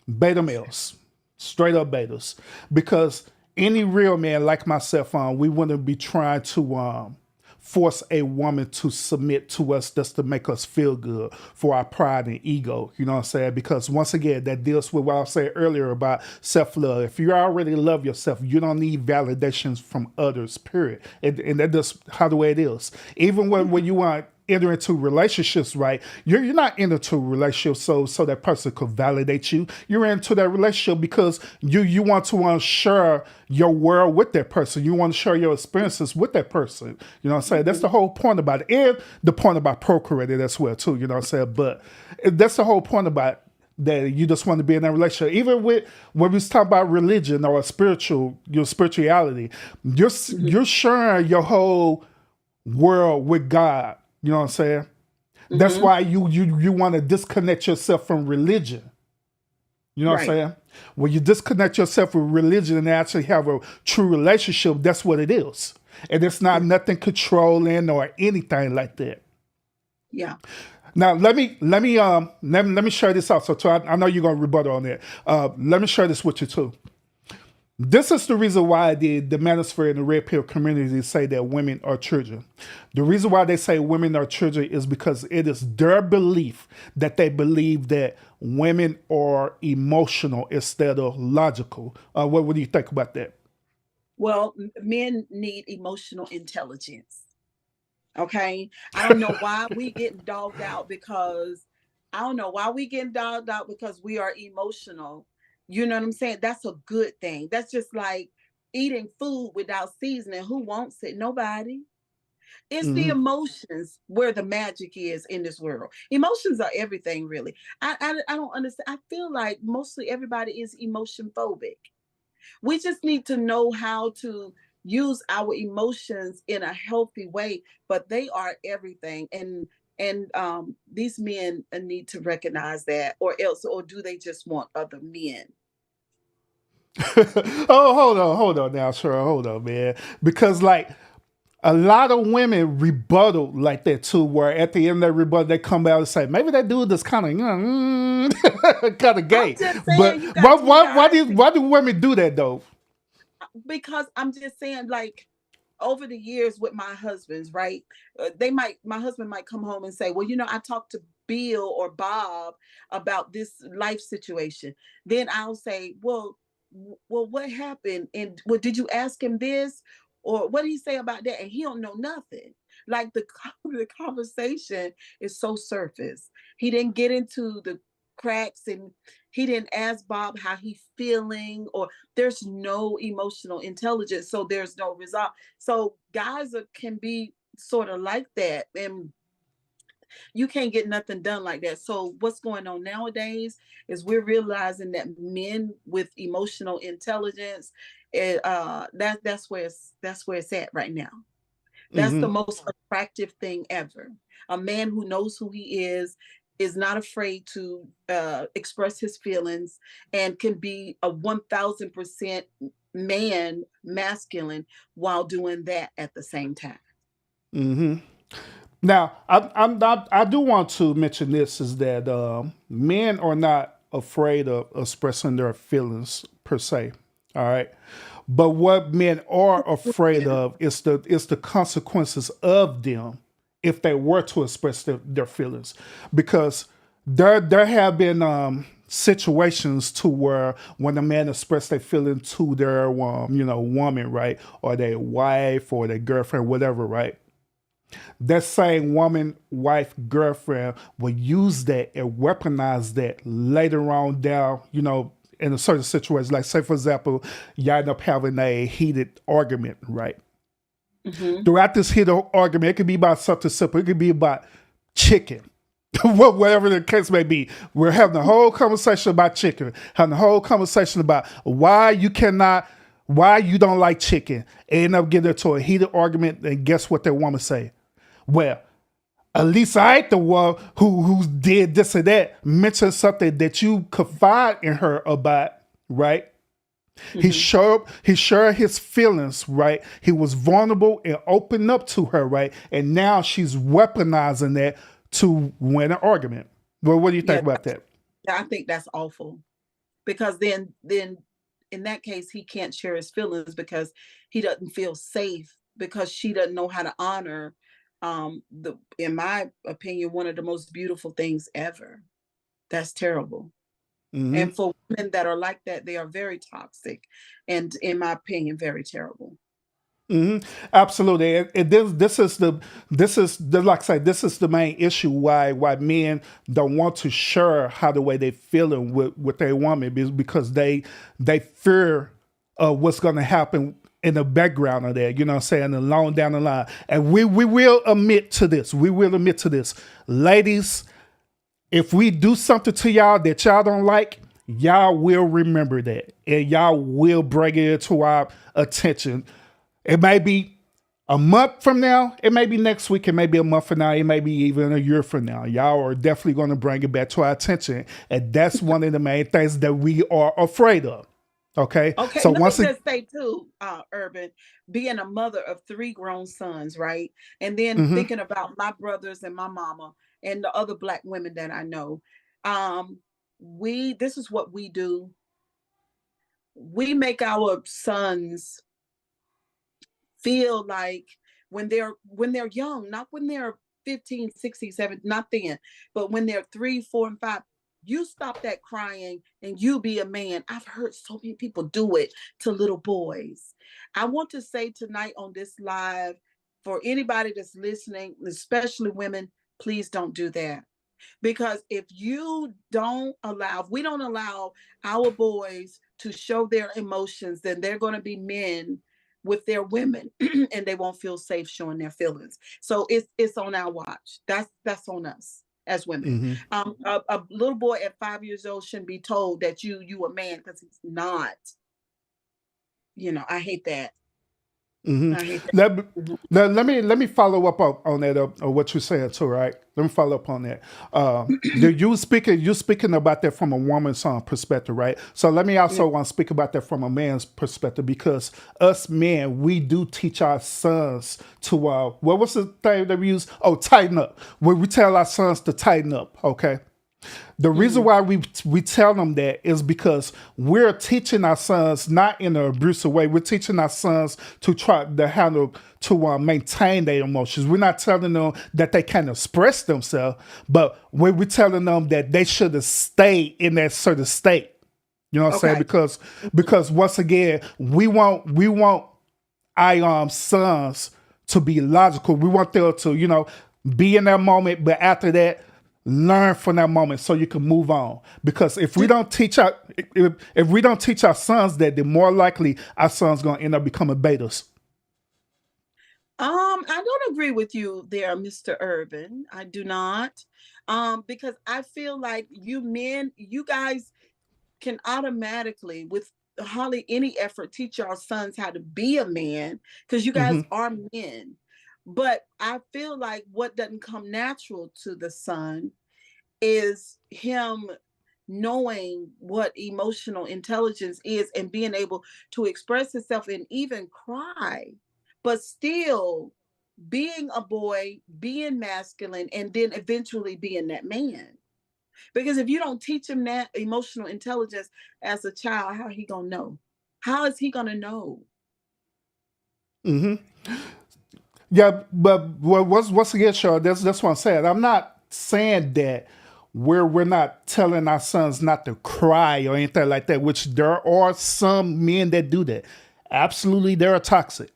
Beta males, straight up betas. Because any real man like myself, we wouldn't be trying to force a woman to submit to us just to make us feel good for our pride and ego. You know what I'm saying? Because once again, that deals with what I said earlier about self-love. If you already love yourself, you don't need validations from others, period. And that's just how the way it is. Even when you want enter into relationships, right? You're not into a relationship so that person could validate you. You're into that relationship because you want to share your world with that person. You want to share your experiences with that person. You know what I'm saying? That's the whole point about it. And the point about procreating as well too, you know what I'm saying? But that's the whole point about it, that you just want to be in that relationship. Even with when we talk about religion or your spirituality, you're sharing your whole world with God. You know what I'm saying? That's Mm-hmm. why you want to disconnect yourself from religion. You know what I'm Right. saying? When you disconnect yourself from religion and actually have a true relationship, that's what it is. And it's not nothing controlling or anything like that. Yeah. Now let me share this out. So I know you're gonna rebuttal on that. Let me share this with you too. This is the reason why the manosphere and the red pill community say that women are children. The reason why they say women are children is because it is their belief that they believe that women are emotional instead of logical. What do you think about that? Well, men need emotional intelligence. Okay. I don't know why we getting dogged out because I don't know why we getting dogged out because we are emotional. You know what I'm saying? That's a good thing. That's just like eating food without seasoning. Who wants it? Nobody. It's the Hmm. emotions where the magic is in this world. Emotions are everything, really. I don't understand. I feel like mostly everybody is emotion phobic. We just need to know how to use our emotions in a healthy way, but they are everything. And these men need to recognize that, or do they just want other men? Oh, hold on now, sure, hold on, man. Because like a lot of women rebuttal like that too, where at the end of the rebuttal they come out and say maybe that dude is kind of kind of I'm gay. just But saying, you got two guys why do women do that though? because I'm just saying, like, over the years with my husbands, right? My husband might come home and say, well, I talked to Bill or Bob about this life situation. Then I'll say, well, what happened? And well, did you ask him this? Or what did he say about that? And he don't know nothing. Like the conversation is so surface. He didn't get into the cracks, and he didn't ask Bob how he feeling, or there's no emotional intelligence, so there's no resolve. So guys can be sort of like that, and you can't get nothing done like that. So what's going on nowadays is we're realizing that men with emotional intelligence, that's where it's at right now. That's the Hmm. most attractive thing ever. A man who knows who he is not afraid to express his feelings, and can be a 1000% masculine while doing that at the same time. Hmm. Now, I do want to mention this is that men are not afraid of expressing their feelings per se. All right. But what men are afraid of is the consequences of them if they were to express their feelings. Because there have been situations to where when a man express their feeling to their woman, right, or their wife or their girlfriend, whatever, right, that same woman, wife, girlfriend will use that and weaponize that later on down, in a certain situation. Like, say, for example, you end up having a heated argument, right? Mm-hmm. Throughout this heated argument, it could be about something simple. It could be about chicken. Whatever the case may be, we're having a whole conversation about chicken, having a whole conversation about why you don't like chicken, and end up getting into a heated argument, and guess what that woman say? Well, at least I ain't the one who did this or that. Mention something that you confide in her about, right? Mm-hmm. He shared his feelings, right? He was vulnerable and opened up to her, right? And now she's weaponizing that to win an argument. Well, what do you think about that? I think that's awful, because then in that case he can't share his feelings because he doesn't feel safe, because she doesn't know how to honor in my opinion, one of the most beautiful things ever. That's terrible. Mm-hmm. And for women that are like that, they are very toxic, and in my opinion, very terrible. Mm-hmm. Absolutely, and this is the like I say, this is the main issue why men don't want to share how the way they feeling with their woman, because they fear what's going to happen in the background of that, you know what I'm saying, along down the line. And we will admit to this. We will admit to this. Ladies, if we do something to y'all that y'all don't like, y'all will remember that. And y'all will bring it to our attention. It may be a month from now. It may be next week. It may be a month from now. It may be even a year from now. Y'all are definitely going to bring it back to our attention. And that's one of the main things that we are afraid of. Okay. So let me just say too, Urban, being a mother of 3 grown sons, right? And then mm-hmm. thinking about my brothers and my mama and the other Black women that I know. This is what we do. We make our sons feel like when they're young, not when they're 15, 16, 17, not then, but when they're 3, 4, and 5, you stop that crying and you be a man. I've heard so many people do it to little boys. I want to say tonight on this live, for anybody that's listening, especially women, please don't do that. Because if we don't allow our boys to show their emotions, then they're going to be men with their women and they won't feel safe showing their feelings. So it's on our watch. That's on us as women. Mm-hmm. A little boy at 5 years old shouldn't be told that you a man, because he's not. I hate that. Mm-hmm. I hate that. Let me follow up on that, on what you said too, right? Let me follow up on that. You speaking about that from a woman's perspective, right? So let me also want to speak about that from a man's perspective, because us men, we do teach our sons to what was the thing that we use? Oh, tighten up. We tell our sons to tighten up, okay? The reason why we tell them that is because we're teaching our sons not in an abusive way. We're teaching our sons to try to handle, to maintain their emotions. We're not telling them that they can express themselves, but we're telling them that they should stay in that certain state. You know what I'm saying? Because once again, we want our sons to be logical. We want them to be in that moment, but after that, learn from that moment so you can move on. Because if we don't teach our sons that, then more likely our sons gonna end up becoming betas. I don't agree with you there, Mr. Urban. I do not. Because I feel like you men, you guys can automatically, with hardly any effort, teach our sons how to be a man, because you guys are men. But I feel like what doesn't come natural to the son is him knowing what emotional intelligence is and being able to express himself and even cry, but still being a boy, being masculine, and then eventually being that man. Because if you don't teach him that emotional intelligence as a child, how he gonna know? How is he gonna know? Yeah, but once again, Cheryl, that's what I'm saying. I'm not saying that we're not telling our sons not to cry or anything like that. Which there are some men that do that. Absolutely, they're toxic.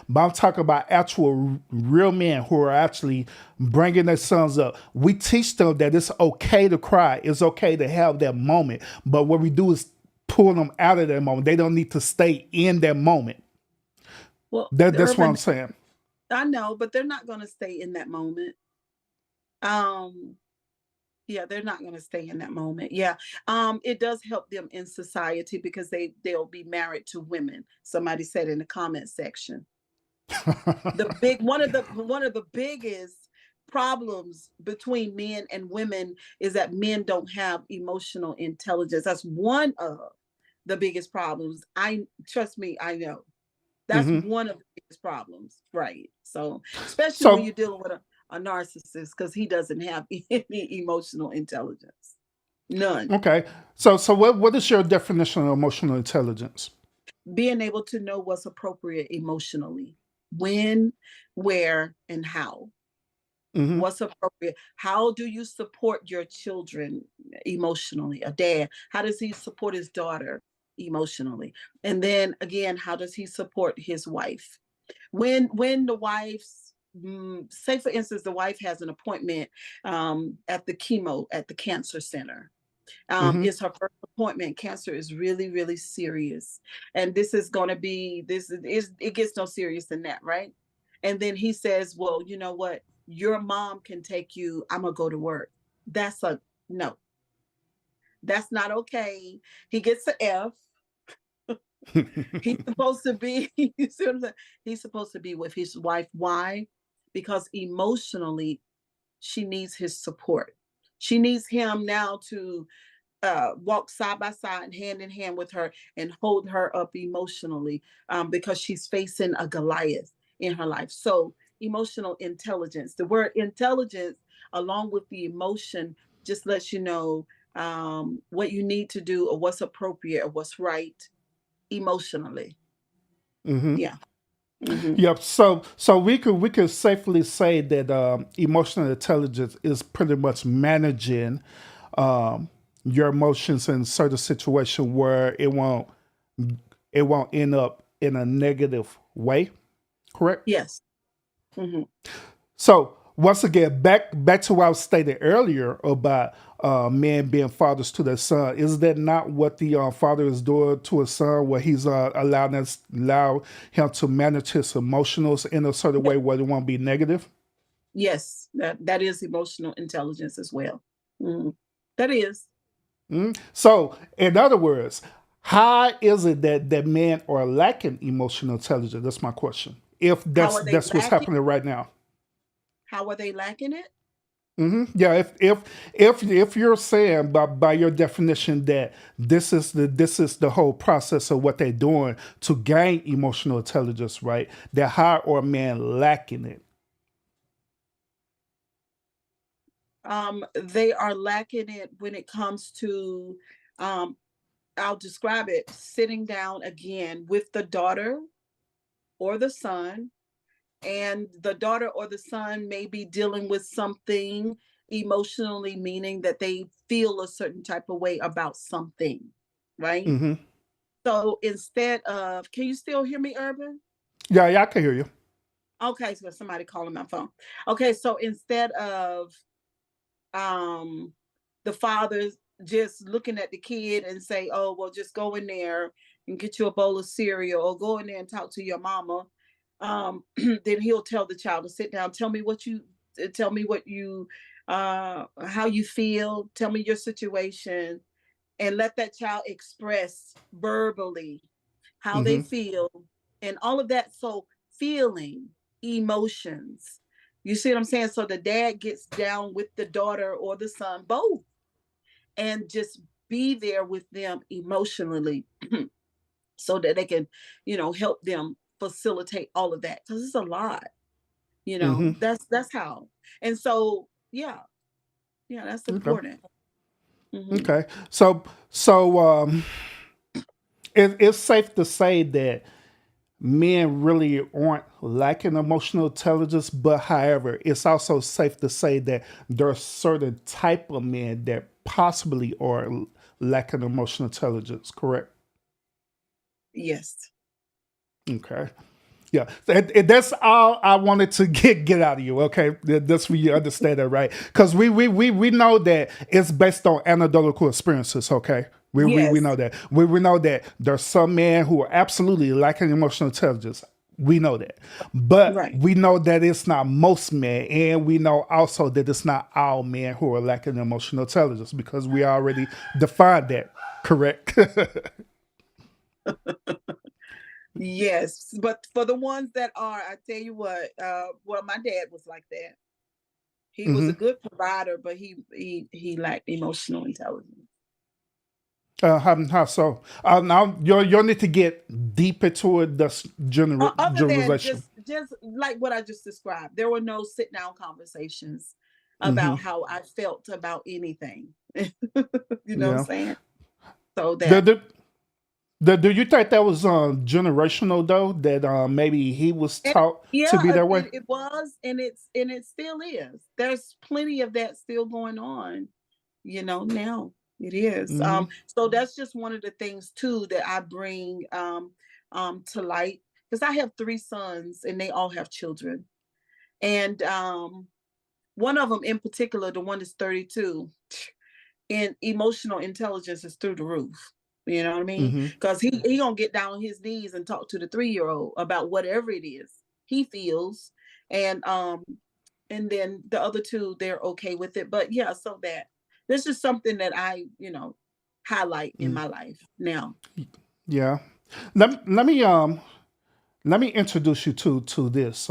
But I'm talking about actual real men who are actually bringing their sons up. We teach them that it's okay to cry. It's okay to have that moment. But what we do is pull them out of that moment. They don't need to stay in that moment. Well, That's what I'm Urban, saying. I know, but they're not gonna stay in that moment. Um, yeah, they're not gonna stay in that moment. Yeah. It does help them in society because they'll be married to women. Somebody said in the comment section. One of the biggest problems between men and women is that men don't have emotional intelligence. That's one of the biggest problems. I trust me, I know. That's Hmm. one of the biggest problems, right? So, especially when So you're dealing with a narcissist, because he doesn't have any emotional intelligence. None. okay. So what is your definition of emotional intelligence? Being able to know what's appropriate emotionally, when, where, and how. Hmm. What's appropriate? How do you support your children emotionally? A dad, how does he support his daughter emotionally? And then again, how does he support his wife? When the wife's say for instance the wife has an appointment at the chemo at the cancer center. Hmm. It's her first appointment. Cancer is really, really serious. And this is going to be, this is, it gets no serious than that, right? And then he says, well, you know what? Your mom can take you. I'm going to go to work. That's a no. That's not okay. He gets an F. He's supposed to be, you see what I'm saying? He's supposed to be with his wife. Why? Because emotionally, she needs his support. She needs him now to walk side by side and hand in hand with her and hold her up emotionally because she's facing a Goliath in her life. So, emotional intelligence, the word intelligence, along with the emotion, just lets you know what you need to do or what's appropriate or what's right emotionally. Hmm. Yeah. Hmm. Yep. So we could safely say that emotional intelligence is pretty much managing um, your emotions in certain situation where it won't end up in a negative way. Correct. Yes. Hmm. So once again, back to what I was stating earlier about men being fathers to their son. Is that not what the father is doing to his son, where he's allow him to manage his emotions in a certain way where it won't be negative? Yes, that is emotional intelligence as well. Mhm. That is. So, in other words, how is it that men are lacking emotional intelligence? That's my question. If How that's are they that's what's lacking? happening right now. How are they lacking it? Yeah, if you're saying by your definition that this is the whole process of what they're doing to gain emotional intelligence, right? That how are men lacking it? They are lacking it when it comes to, um, I'll describe it, sitting down again with the daughter or the son, and the daughter or the son may be dealing with something emotionally, meaning that they feel a certain type of way about something, right? Hmm. So instead of, can you still hear me, Urban? Yeah, yeah, I can hear you. Okay, so somebody calling my phone. Okay, so instead of um the father's just looking at the kid and say, oh well, just go in there and get you a bowl of cereal or go in there and talk to your mama, then he'll tell the child to sit down, tell me what you how you feel, tell me your situation, and let that child express verbally how they Hmm. feel and all of that. So feeling, emotions. You see what I'm saying? So the dad gets down with the daughter or the son, both, and just be there with them emotionally so that they can, help them facilitate all of that. Because it's a lot. Mm-hmm. That's how. And so, yeah, that's Okay. important. Hmm. Okay. So it's safe to say that men really aren't lacking emotional intelligence, but however, it's also safe to say that there are certain type of men that possibly are lacking emotional intelligence. Correct? Yes. Okay. Yeah, that's all I wanted to get out of you. Okay, that's for you to understand that, right? Because we know that it's based on anecdotal experiences. Okay, we Yes. know that. We know that there's some men who are absolutely lacking emotional intelligence. We know that, but Right. we know that it's not most men, and we know also that it's not all men who are lacking emotional intelligence because we already defined that. Correct. Yes. But for the ones that are, I tell you what, well, my dad was like that. He was a Hmm. good provider, but he lacked emotional intelligence. How so? Now you'll need to get deep into it. This Other than generalization. just like what I just described, there were no sit down conversations Hmm. about how I felt about anything. You know what I'm Yeah. saying? So The, that, the, do you think that was generational though? That maybe he was and taught to yeah, be that way. it was, and it still is. There's plenty of that still going on, now. It is. Hmm. So that's just one of the things too that I bring to light, because I have three sons and they all have children. And one of them in particular, the one that's 32, and emotional intelligence is through the roof. You know what I mean? Hmm. Because he gonna get down on his knees and talk to the 3 year old about whatever it is he feels, and and then the other two, they're okay with it. But yeah, so that this is something that I highlight in my life now. Yeah. Let me introduce you to this.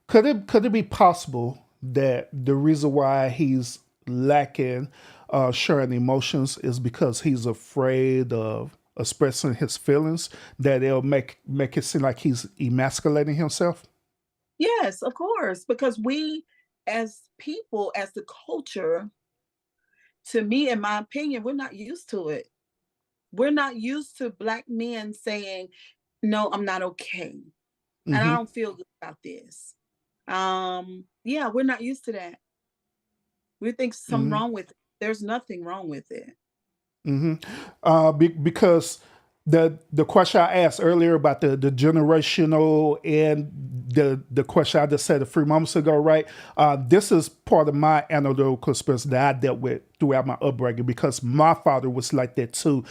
Could it be possible that the reason why he's lacking sharing emotions is because he's afraid of expressing his feelings, that it'll make it seem like he's emasculating himself? Yes, of course, because we as people, as the culture, to me, in my opinion, we're not used to it. We're not used to Black men saying, no, I'm not okay. And I Hmm. don't feel good about this. Yeah, we're not used to that. We think something Hmm. wrong with it. There's nothing wrong with it. Hmm. Because the question I asked earlier about the generational and the question I just said a few moments ago, right? This is part of my anecdotal experience that I dealt with throughout my upbringing because my father was like that too.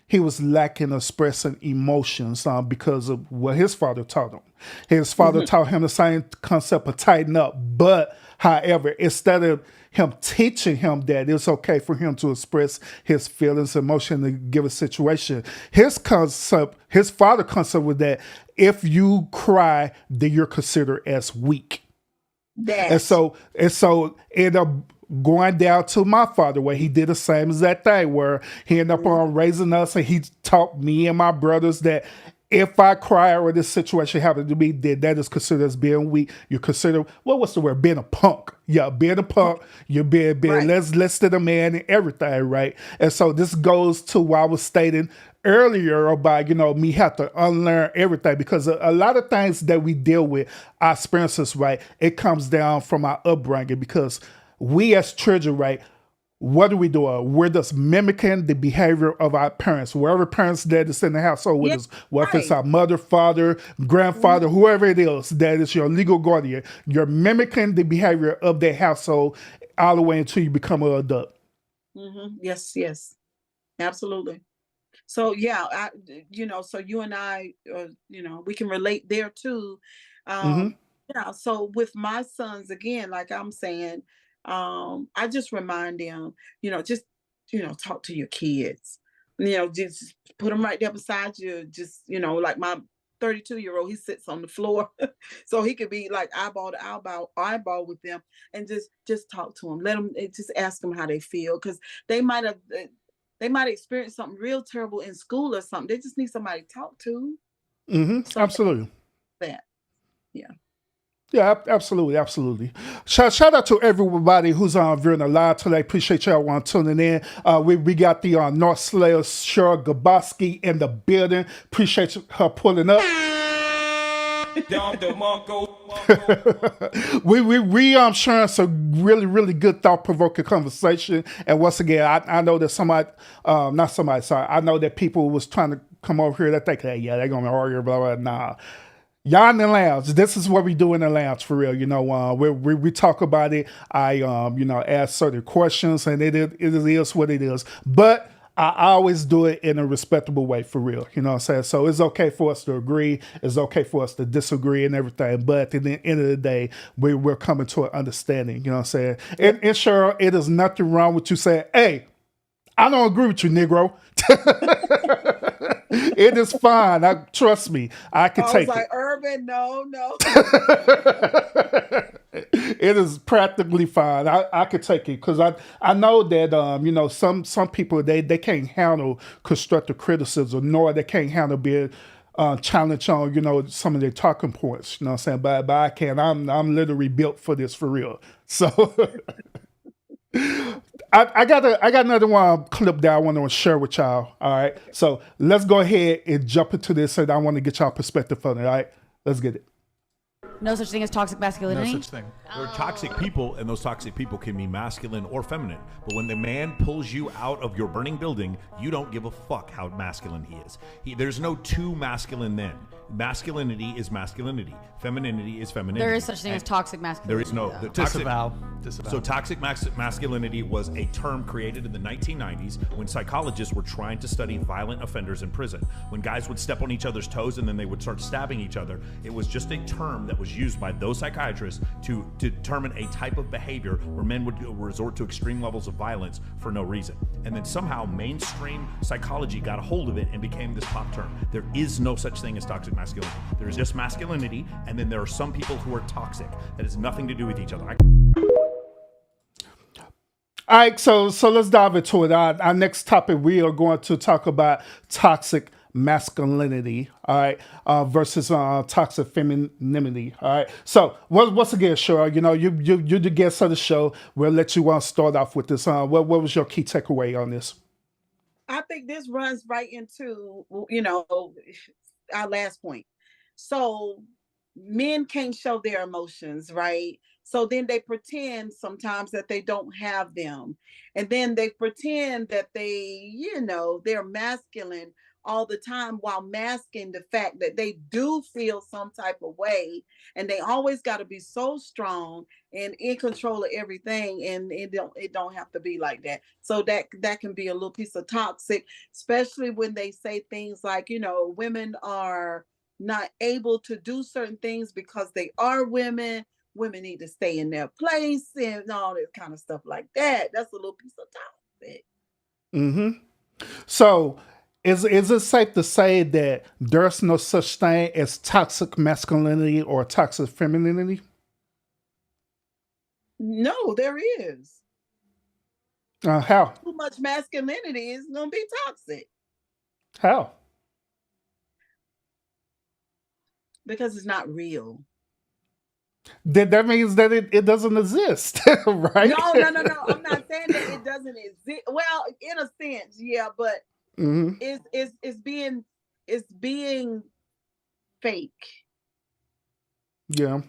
He was lacking expressing emotions because of what his father taught him. His father Mhm. taught him the same concept of tighten up, but however, instead of him teaching him that it's okay for him to express his feelings, emotion, in a given situation, his father concept was that if you cry, then you're considered as weak. And That. so it ended up going down to my father where he did the same exact thing where he ended up Mhm. on raising us and he taught me and my brothers that if I cry or this situation happened to me, then that is considered as being weak. You're considered what's the word? Being a punk. Yeah, being a punk. You're being Right. less than a man and everything, right? And so this goes to what I was stating earlier about me have to unlearn everything because a lot of things that we deal with, our experiences, right, it comes down from our upbringing because we as children, right, what do we do? We're just mimicking the behavior of our parents, wherever parents that is in the household with Yeah. us, whether it's Right. our mother, father, Mhm. grandfather, whoever it is that is your legal guardian. You're mimicking the behavior of that household all the way until you become an adult. Yes, yes. Absolutely. So yeah, so you and I, we can relate there too. Mm-hmm. Yeah. So with my sons, again, like I'm saying, I just remind them, just talk to your kids. Just put them right there beside you. Just like my 32-year-old, he sits on the floor, so he could be like eyeball to eyeball with them, and just talk to them. Let them just ask them how they feel, because they might have they might experience something real terrible in school or something. They just need somebody to talk to. Mm-hmm. So Absolutely. that, yeah. Yeah, absolutely, absolutely. Shout out to everybody who's viewing the live today. Appreciate y'all tuning in. We got the Narc Slayer Cheryl Grabowski in the building. Appreciate her pulling up. we sharing some really good thought provoking conversation. And once again, I know that somebody, not somebody, sorry, I know that people was trying to come over here that think, hey, yeah, they're gonna argue, blah blah. Nah, y'all in the lounge. This is what we do in the lounge for real. We talk about it. I ask certain questions, and it is what it is. But I always do it in a respectable way for real. You know what I'm saying? So it's okay for us to agree. It's okay for us to disagree and everything. But at the end of the day, we're coming to an understanding. You know what I'm saying? And Cheryl, it is nothing wrong with you saying, hey, I don't agree with you, Negro. It is fine. Trust me. I can take it. Urban, no. It is practically fine. I could take it because I know that some people they can't handle constructive criticism, nor they can't handle being challenged on some of their talking points. You know what I'm saying? But I can. I'm literally built for this for real. So. I got another one clip that I want to share with y'all. All right, so let's go ahead and jump into this, and I want to get y'all perspective on it. All right, let's get it. No such thing as toxic masculinity? No such thing. There are toxic people, and those toxic people can be masculine or feminine. But when the man pulls you out of your burning building, you don't give a fuck how masculine he is. There's no two masculine men. Masculinity is masculinity. Femininity is femininity. There is such thing as toxic masculinity. There is no... Disavow. So toxic masculinity was a term created in the 1990s when psychologists were trying to study violent offenders in prison. When guys would step on each other's toes and then they would start stabbing each other, it was just a term that was used by those psychiatrists to determine a type of behavior where men would resort to extreme levels of violence for no reason. And then somehow mainstream psychology got a hold of it and became this pop term. There is no such thing as toxic masculinity. There is just masculinity, and then there are some people who are toxic. That has nothing to do with each other. All right, so let's dive into it. Our next topic, we are going to talk about toxic masculinity, all right, versus toxic femininity, all right. So once again, Cheryl, you're the guest of the show. We'll let you start off with this. What was your key takeaway on this? I think this runs right into our last point. So men can't show their emotions, right? So then they pretend sometimes that they don't have them. And then they pretend that they're masculine all the time while masking the fact that they do feel some type of way. And they always got to be so strong and in control of everything. And it don't have to be like that. So that can be a little piece of toxic, especially when they say things like, women are not able to do certain things because they are women. Women need to stay in their place and all this kind of stuff like that. That's a little piece of toxic. Mm-hmm. So is it safe to say that there's no such thing as toxic masculinity or toxic femininity? No, there is. How? Too much masculinity is going to be toxic. How? Because it's not real. That means that it doesn't exist, right? No. I'm not saying that it doesn't exist. Well, in a sense, yeah, but it's being fake. Yeah.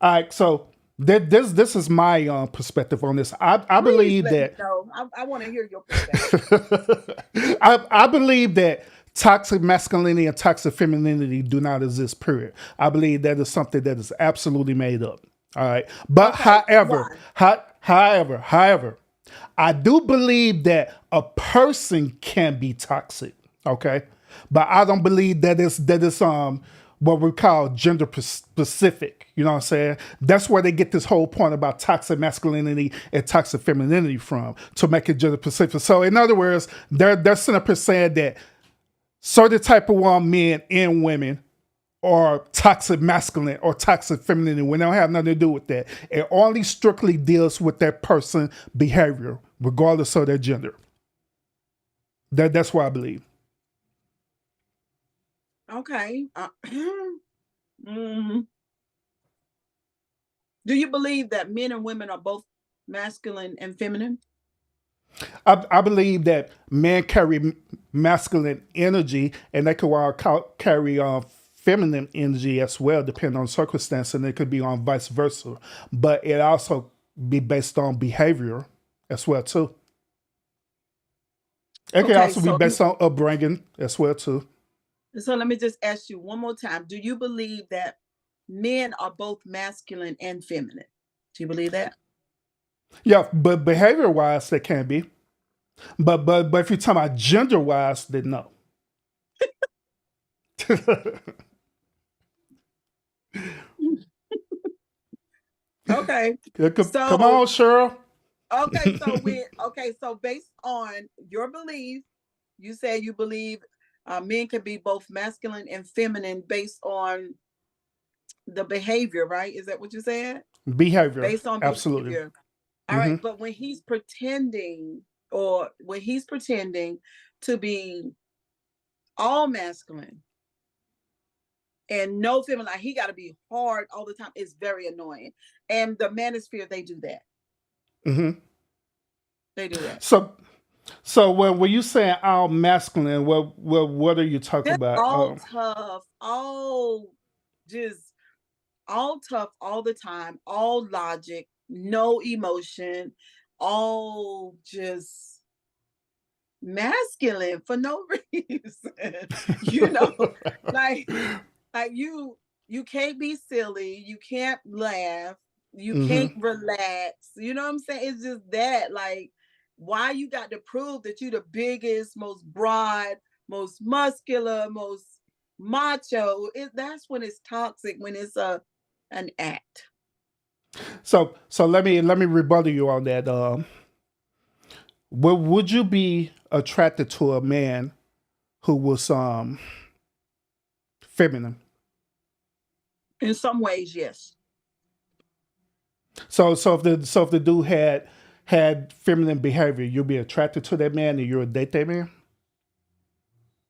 All right. So this is my perspective on this. I believe that. No, I want to hear your perspective. I believe that toxic masculinity and toxic femininity do not exist, period. I believe that is something that is absolutely made up. All right. But however, I do believe that a person can be toxic. Okay. But I don't believe that is what we call gender specific. You know what I'm saying? That's where they get this whole point about toxic masculinity and toxic femininity from, to make it gender specific. So in other words, they're sitting up here saying that certain type of men and women are toxic masculine or toxic feminine when they don't have nothing to do with that. It only strictly deals with that person behavior, regardless of their gender. That's what I believe. Okay. Do you believe that men and women are both masculine and feminine? I believe that men carry masculine energy and they could carry feminine energy as well, depending on circumstance, and it could be on vice versa. But it also be based on behavior as well too. It can Okay, also be so based on upbringing as well too. let me just ask you one more time. Do you believe that men are both masculine and feminine? Do you believe that? Yeah, but behavior wise, they can be. But if you're talking about gender wise, then no. Okay. Come on, Cheryl. So based on your belief, you say you believe men can be both masculine and feminine based on the behavior, right? Is that what you said? Behavior. Based on Absolutely. behavior. All right, but when he's pretending to be all masculine and no feminine, like he got to be hard all the time, it's very annoying. And the manosphere, they do that. Mm-hmm. They do that. So when you saying all masculine, what are you talking about? All tough, all tough all the time, all logic, no emotion, all just masculine for no reason. like you can't be silly, you can't laugh, you can't relax. You know what I'm saying? It's just that, like, why you got to prove that you the biggest, most broad, most muscular, most macho? That's when it's toxic, when it's an act. So let me rebuttal you on that. Would you be attracted to a man who was feminine? In some ways, yes. So if the dude had feminine behavior, you'd be attracted to that man and you would date that man?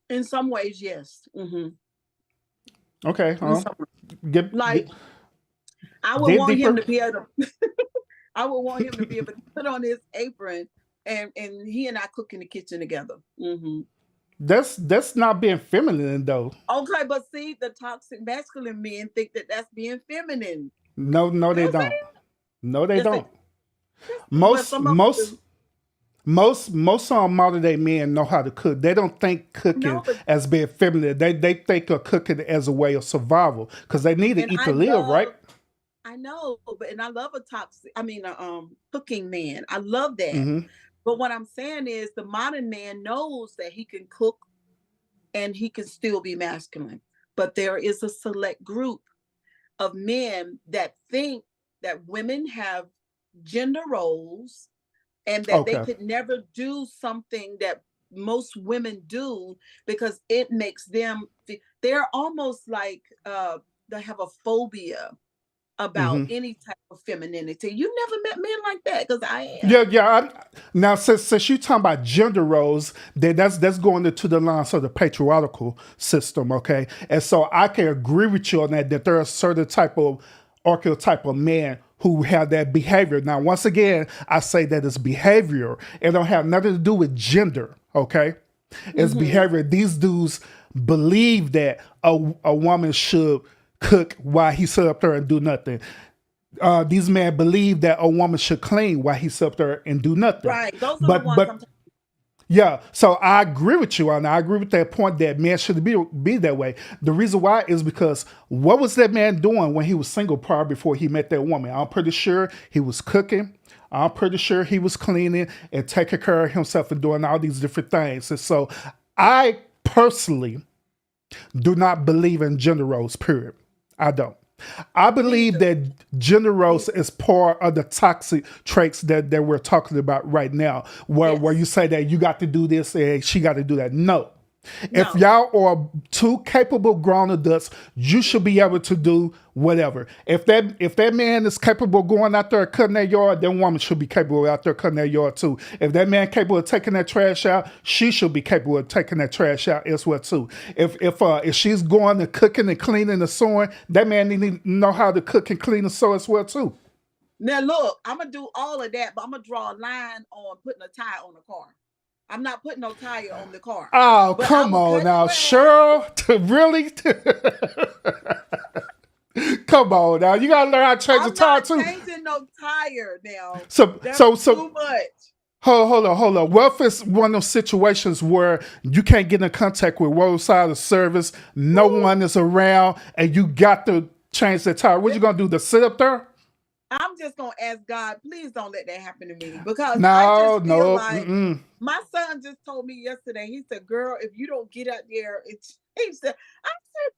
In some ways, yes. Mm-hmm. Okay. I would want him to be able to I would want him to be able to put on his apron and he and I cook in the kitchen together. Mm-hmm. That's not being feminine though. Okay, but see, the toxic masculine men think that that's being feminine. No, they don't. No, they don't. Most modern day men know how to cook. They don't think cooking as being feminine. They think of cooking as a way of survival because they need to eat to live, right? I know, and I love a cooking man. I love that. Mm-hmm. But what I'm saying is the modern man knows that he can cook and he can still be masculine. But there is a select group of men that think that women have gender roles and that they could never do something that most women do because it makes them, they're almost like they have a phobia about any type of femininity. You never met men like that, because I am. Yeah. Now, since you talking about gender roles, that's going into the lines of the patriarchal system, okay? And so I can agree with you on that there are a certain type of archetype of men who have that behavior. Now, once again, I say that it's behavior. It don't have nothing to do with gender, okay? It's behavior. These dudes believe that a woman should cook while he sit up there and do nothing. These men believe that a woman should clean while he sit up there and do nothing. Right. Those are the ones yeah, so I agree with you, and I agree with that point that men should be that way. The reason why is because what was that man doing when he was single prior before he met that woman? I'm pretty sure he was cooking. I'm pretty sure he was cleaning and taking care of himself and doing all these different things. And so I personally do not believe in gender roles, period. I don't. I believe that gender roles is part of the toxic traits that we're talking about right now, where you say that you got to do this and she got to do that. No. If y'all are two capable grown adults, you should be able to do whatever. If that man is capable of going out there and cutting that yard, that woman should be capable of out there cutting that yard too. If that man capable of taking that trash out, she should be capable of taking that trash out as well too. If she's going to cooking and cleaning and sewing, that man need to know how to cook and clean and sew as well too. Now look, I'm gonna do all of that, but I'm gonna draw a line on putting a tire on the car. I'm not putting no tire on the car. Oh, But I come will on cut now, grass. Cheryl. Really? Come on now. You gotta learn how to change the I'm tire not too. changing no tire now. So That's so too much. hold on. What if it's one of those situations where you can't get in contact with roadside of service, no one is around, and you got to change the tire? What you gonna do? To sit up there? I'm just gonna ask God, please don't let that happen to me, because I No, just feel no. like Mm-mm. my son just told me yesterday. He said, "Girl, if you don't get out there," he said, "I said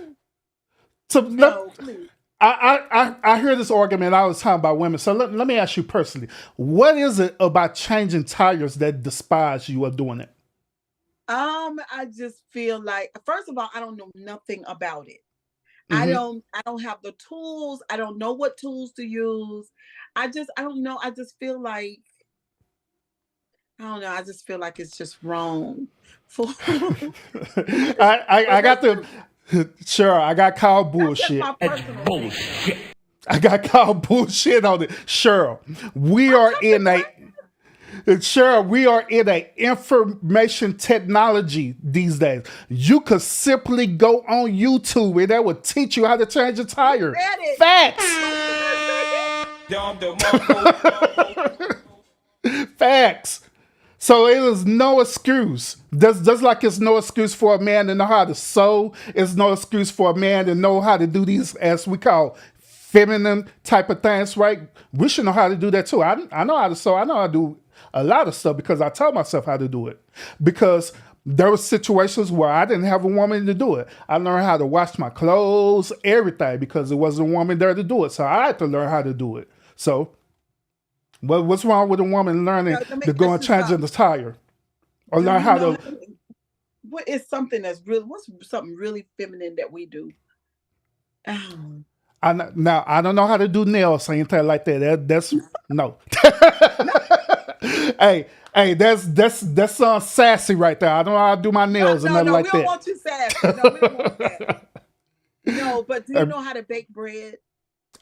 no, So no, please." I hear this argument all the time about women. So let me ask you personally, what is it about changing tires that despise you of doing it? I just feel like, first of all, I don't know nothing about it. I Mm-hmm. don't have the tools. I don't know what tools to use. I don't know. I just feel like, I don't know. I just feel like it's just wrong. For I but got that's the sure. I got called that's just bullshit. my personal opinion. I got called bullshit on it. Cheryl, we I'm are not in a surprised. Cheryl, we are in a information technology these days. You could simply go on YouTube and that would teach you how to change a tire. Said it. Facts. Facts. So it is no excuse. Just like it's no excuse for a man to know how to sew, it's no excuse for a man to know how to do these, as we call, feminine type of things, right? We should know how to do that too. I know how to sew. I know how to do a lot of stuff because I taught myself how to do it. Because there were situations where I didn't have a woman to do it. I learned how to wash my clothes, everything, because there wasn't a woman there to do it. So I had to learn how to do it. So what's wrong with a woman learning Let me to go and ask you change in the something. tire or Do learn you how know to? what is something that's really, what's something really feminine that we do? Oh. Now I don't know how to do nails or anything like that. That's no. hey, that's sassy right there. I don't know how to do my nails or No, nothing no, we like don't that. want you sassy. No, we don't want that. No, but do you Uh, know how to bake bread?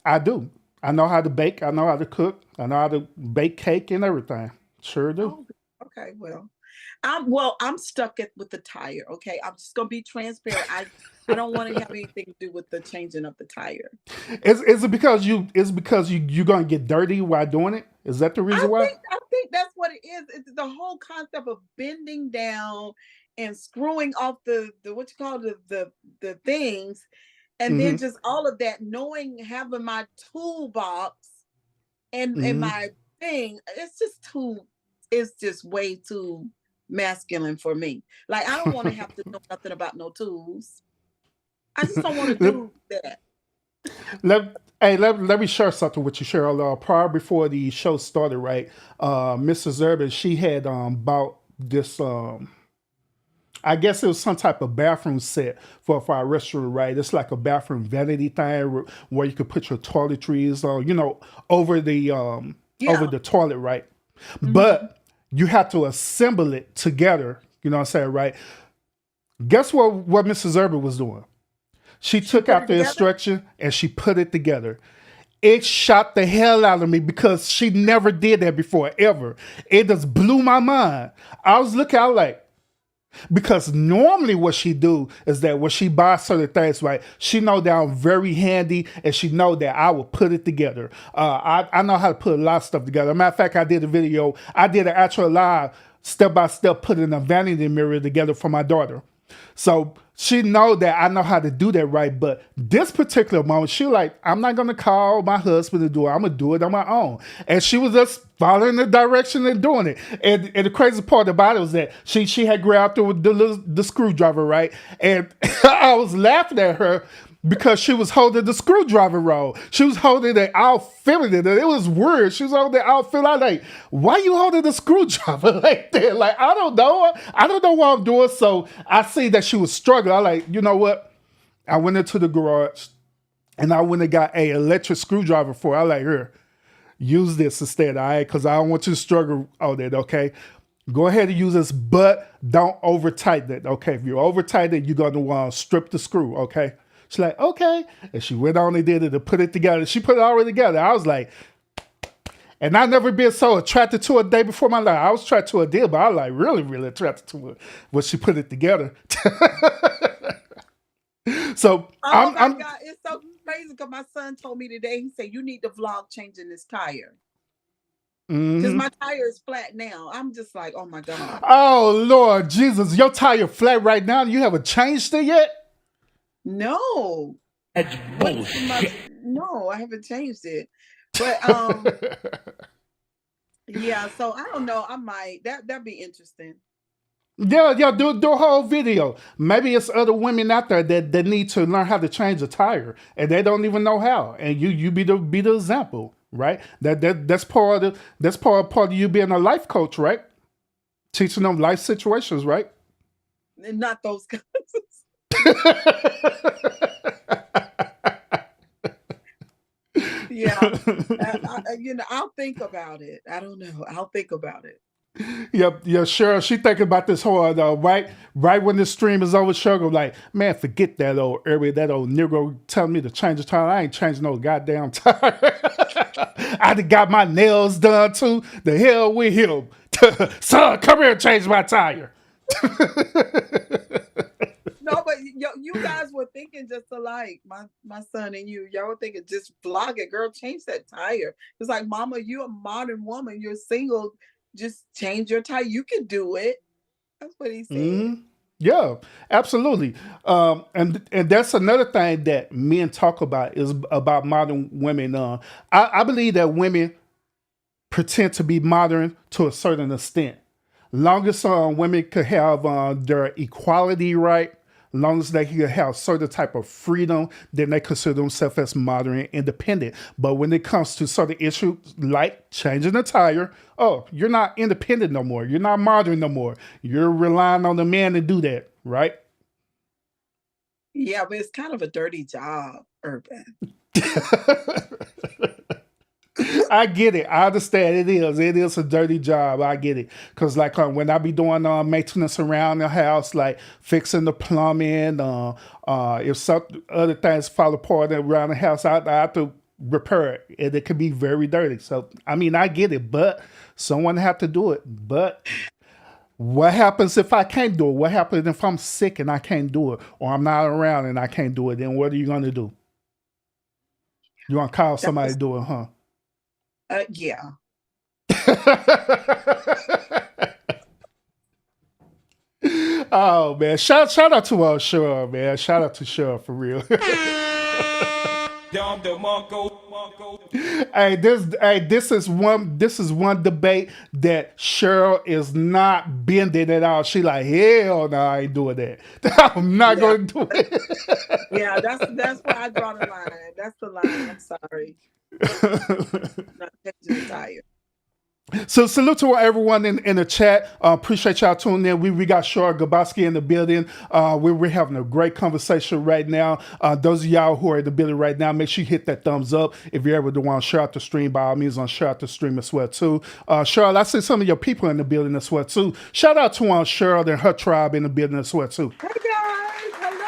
I do. I know how to bake. I know how to cook. I know how to bake cake and everything. Sure do. Oh, okay. I'm stuck with the tire. Okay, I'm just gonna be transparent. I don't want to have anything to do with the changing of the tire. Is it because you're gonna get dirty while doing it? Is that the reason why? I think that's what it is. It's the whole concept of bending down and screwing off the what you call the things, and then Mm-hmm. just all of that, knowing, having my toolbox and Mm-hmm. my thing. It's just way too masculine for me. Like, I don't want to have to know nothing about no tools. I just don't want to let, do that. let me share something with you, Cheryl. Prior before the show started, right? Mrs. Urban, she had bought this. I guess it was some type of bathroom set for our restaurant, right? It's like a bathroom vanity thing where you could put your toiletries, over the over Yeah. the toilet, right? Mhm. But you have to assemble it together. You know what I'm saying, right? Guess what Mrs. Urban was doing? She She took put out it the together. instruction and she put it together. It shot the hell out of me because she never did that before, ever. It just blew my mind. I was looking out like, because normally what she do is that when she buys certain things, right, she know that I'm very handy and she know that I will put it together. I know how to put a lot of stuff together. Matter of fact, I did an actual live step-by-step putting a vanity mirror together for my daughter. So she know that I know how to do that, right? But this particular moment, she like, I'm not gonna call my husband to do it. I'm gonna do it on my own. And she was just following the direction and doing it. And the crazy part about it was that she had grabbed the screwdriver, right? And I was laughing at her because she was holding the screwdriver roll. She was holding it all feminine. It was weird. She was holding it all feminine. I'm like, why you holding the screwdriver like that? Like, I don't know. I don't know what I'm doing. So I see that she was struggling. I'm like, you know what? I went into the garage and I went and got a electric screwdriver for her. I like, here, use this instead, all right? Because I don't want you to struggle on it, okay? Go ahead and use this, but don't over tighten it, okay? If you over tighten it, you're going to strip the screw, okay? She's like, okay. And she went on and did it and put it together. She put it already together. I was like, and I never been so attracted to her day before my life. I was attracted to her deal, but I was like really, really attracted to her when she put it together. So Oh my God, it's so crazy because my son told me today, he said, you need to vlog changing this tire. Because my tire is flat now. I'm just like, oh my God. Oh Lord Jesus, your tire flat right now. You haven't changed it yet? No. That's bullshit. No, I haven't changed it. But yeah, so I don't know. I might. That'd be interesting. Yeah, do a whole video. Maybe it's other women out there that need to learn how to change a tire and they don't even know how. And you be the example, right? That's part of you being a life coach, right? Teaching them life situations, right? And not those guys. Yeah, I'll think about it. I don't know. I'll think about it. Yeah, sure. She thinking about this whole right when this stream is over. Sugar, like, man, forget that old area, that old Negro telling me to change the tire. I ain't changing no goddamn tire. I done got my nails done too. The hell with him. Son, come here and change my tire. No, but you guys were thinking just alike. My son and y'all were thinking just vlog it, girl. Change that tire. It's like, Mama, you're a modern woman. You're single. Just change your tire. You can do it. That's what he said. Mm-hmm. Yeah, absolutely. And that's another thing that men talk about is about modern women. I believe that women pretend to be modern to a certain extent. Long as women could have their equality right, long as they can have certain type of freedom, then they consider themselves as modern and independent. But when it comes to certain issues like changing a tire, oh, you're not independent no more. You're not modern no more. You're relying on the man to do that, right? Yeah, but it's kind of a dirty job, Urban. I get it. I understand it is. It is a dirty job. I get it. Because like when I be doing maintenance around the house, like fixing the plumbing, if some other things fall apart around the house, I have to repair it. And it can be very dirty. So, I mean, I get it. But someone have to do it. But what happens if I can't do it? What happens if I'm sick and I can't do it? Or I'm not around and I can't do it? Then what are you going to do? You want to call somebody to do it, huh? Yeah. Oh man, shout out to Cheryl, man. Shout out to Cheryl for real. This is one debate that Cheryl is not bending at all. She like, hell no, I ain't doing that. I'm not gonna do it. Yeah, that's where I draw the line. That's the line. I'm sorry. Not changing the tire. So salute to everyone in the chat. Appreciate y'all tuning in. We got Cheryl Grabowski in the building. We're having a great conversation right now. Those of y'all who are in the building right now, make sure you hit that thumbs up. If you're ever to want to share out the stream, by all means, share out the stream as well too. Cheryl, I see some of your people in the building as well too. Shout out to Cheryl and her tribe in the building as well too. Hey guys, hello.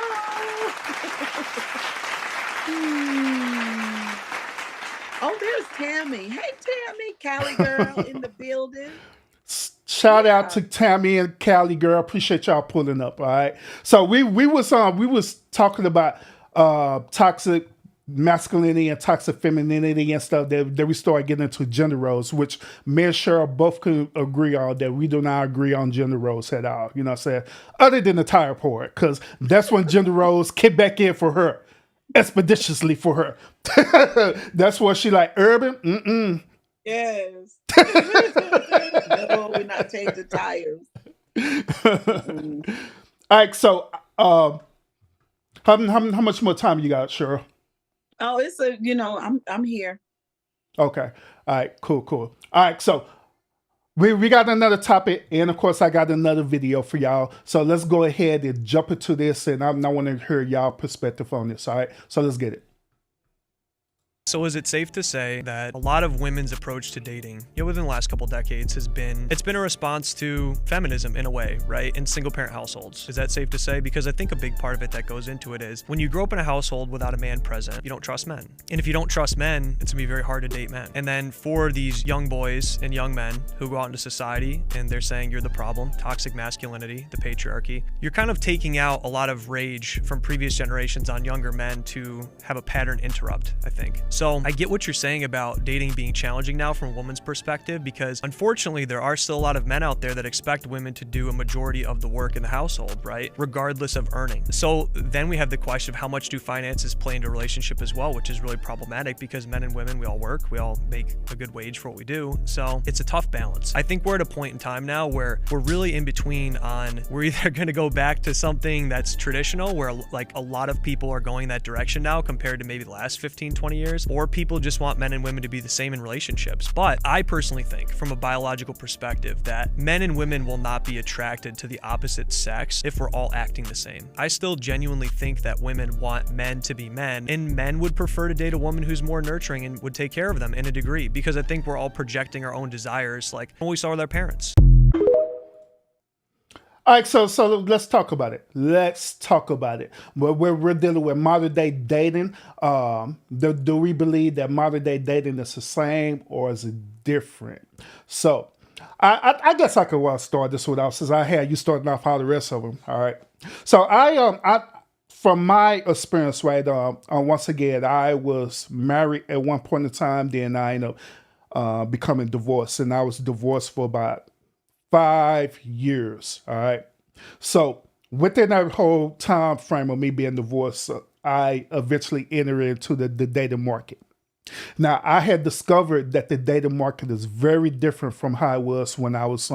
Oh, there's Tammy. Hey Tammy, Cali girl in the building. Shout out to Tammy and Cali girl. Appreciate y'all pulling up. All right. So we was talking about toxic masculinity and toxic femininity and stuff that we started getting into gender roles, which me and Cheryl both could agree on that we do not agree on gender roles at all. You know what I'm saying? Other than the tire part, because that's when gender roles kick back in for her. Expeditiously for her. That's what she like. Urban? Mm-mm. Yes. No, we're not changing tires. All right, so how much more time you got, Cheryl? Oh, it's I'm here. Okay. All right, cool. All right, so we got another topic, and of course I got another video for y'all. So let's go ahead and jump into this, and I want to hear y'all perspective on this. All right, so let's get it. So is it safe to say that a lot of women's approach to dating, within the last couple decades it's been a response to feminism in a way, right? In single parent households. Is that safe to say? Because I think a big part of it that goes into it is when you grow up in a household without a man present, you don't trust men. And if you don't trust men, it's gonna be very hard to date men. And then for these young boys and young men who go out into society and they're saying you're the problem, toxic masculinity, the patriarchy, you're kind of taking out a lot of rage from previous generations on younger men to have a pattern interrupt, I think. So I get what you're saying about dating being challenging now from a woman's perspective, because unfortunately there are still a lot of men out there that expect women to do a majority of the work in the household, right? Regardless of earning. So then we have the question of how much do finances play into a relationship as well, which is really problematic because men and women, we all work, we all make a good wage for what we do. So it's a tough balance. I think we're at a point in time now where we're really in between on, we're either going to go back to something that's traditional where like a lot of people are going that direction now compared to maybe the last 15, 20 years, or people just want men and women to be the same in relationships. But I personally think from a biological perspective that men and women will not be attracted to the opposite sex if we're all acting the same. I still genuinely think that women want men to be men, and men would prefer to date a woman who's more nurturing and would take care of them in a degree, because I think we're all projecting our own desires like what we saw with our parents. All right, so let's talk about it. We're dealing with modern day dating. Do we believe that modern day dating is the same or is it different? So I guess I could start this without, since I had you starting off all the rest of them. All right. So I from my experience, right, once again, I was married at one point in time, then I ended up becoming divorced, and I was divorced for about 5 years. All right. So within that whole time frame of me being divorced, I eventually entered into the dating market. Now, I had discovered that the dating market is very different from how it was when I was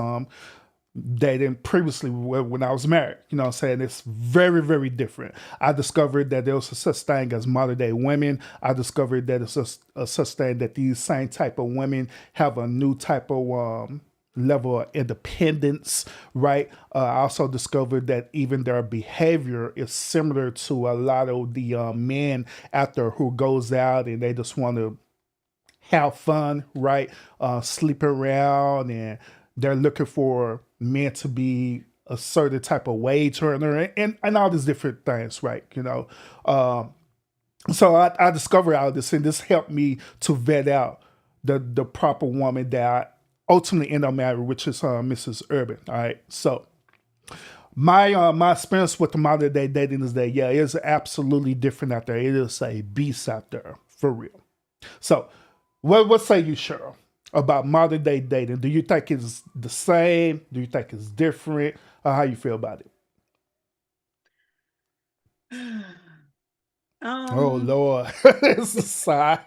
dating previously when I was married. You know what I'm saying? It's very, very different. I discovered that there was a such thing as modern day women. I discovered that it's a such thing that these same type of women have a new type of level of independence, right? I also discovered that even their behavior is similar to a lot of the men out there who goes out and they just want to have fun, right? Sleep around, and they're looking for men to be a certain type of wage earner and all these different things, right? You know, so I discovered all this, and this helped me to vet out the proper woman that I ultimately end up married, which is Mrs. Urban. All right. So my experience with the modern day dating is that, yeah, it's absolutely different out there. It is a beast out there, for real. So what say you, Cheryl, about modern day dating? Do you think it's the same? Do you think it's different? How you feel about it? Oh, Lord. It's a sigh.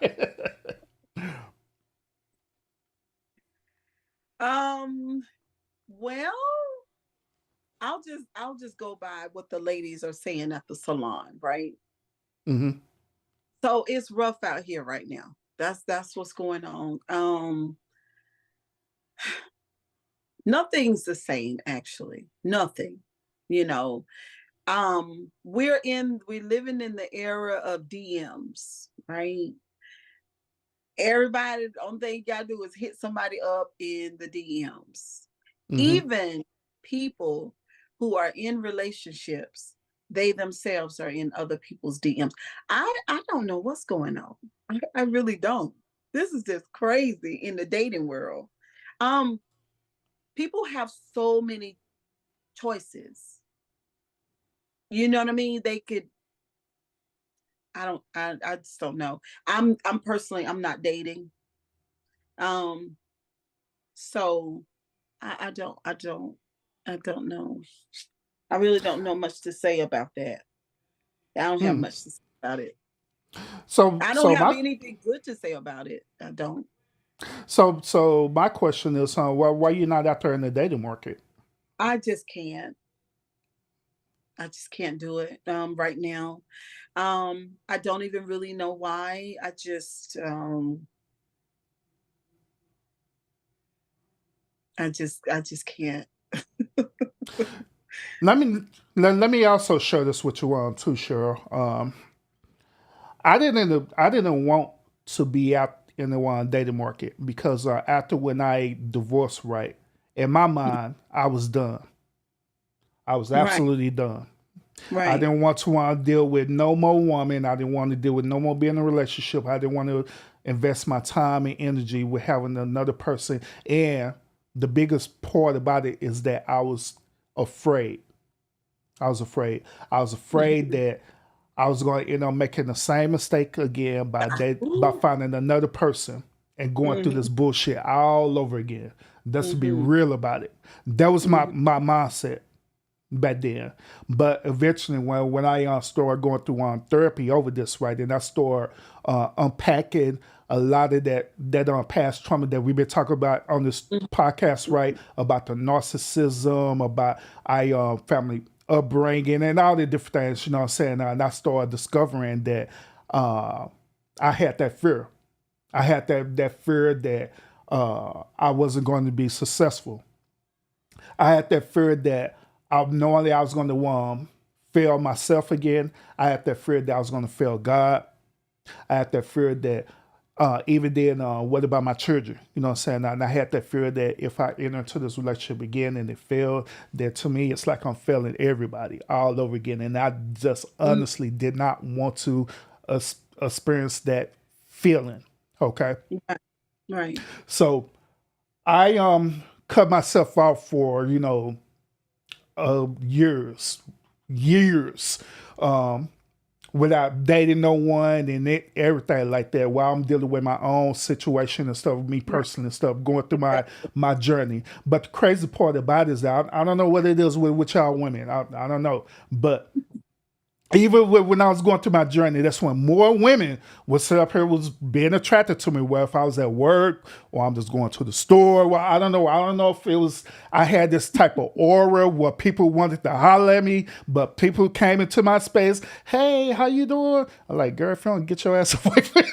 Well, I'll just go by what the ladies are saying at the salon, right? Mm-hmm. So it's rough out here right now. That's what's going on. Nothing's the same, actually. Nothing. You know, we're living in the era of DMs, right? Everybody, the only thing you gotta do is hit somebody up in the DMs. Mm-hmm. Even people who are in relationships, they themselves are in other people's DMs. I don't know what's going on. I really don't. This is just crazy in the dating world. People have so many choices. You know what I mean? They could, I just don't know. I'm personally, I'm not dating. Um, so I don't know. I really don't know much to say about that. I don't have much to say about it. So I don't have anything good to say about it. I don't. So my question is, why you not out there in the dating market? I just can't. I just can't do it right now. I don't even really know why. I just can't. Let me also share this with you too, Cheryl. I didn't want to be out in the dating market because after when I divorced, right, in my mind, I was done. I was Right. absolutely done. I Right. didn't want to deal with no more woman. I didn't want to deal with no more being in a relationship. I didn't want to invest my time and energy with having another person. And the biggest part about it is that I was afraid. I was afraid. I was afraid that I was going to end up making the same mistake again by finding another person and going through this bullshit all over again. That's to be real about it. That was my mindset back then. But eventually, when I started going through therapy over this, right, and I started unpacking a lot of that past trauma that we've been talking about on this podcast, right, about the narcissism, about our family upbringing, and all the different things, you know what I'm saying? And I started discovering that I had that fear. I had that fear that I wasn't going to be successful. I had that fear that knowingly I was going to fail myself again. I had that fear that I was going to fail God. I had that fear that even then, what about my children? You know what I'm saying? And I had that fear that if I enter into this relationship again and it failed, that to me, it's like I'm failing everybody all over again. And I just honestly did not want to experience that feeling. Okay. Right. So I cut myself off for, years without dating no one and everything like that while I'm dealing with my own situation and stuff, me personally and stuff, going through my journey. But the crazy part about it is that I don't know what it is with y'all women. I don't know. But even when I was going through my journey, that's when more women would sit up here was being attracted to me. Well, if I was at work or I'm just going to the store, well, I don't know. I don't know if it was, I had this type of aura where people wanted to holler at me, but people came into my space. Hey, how you doing? I'm like, girlfriend, get your ass away from me.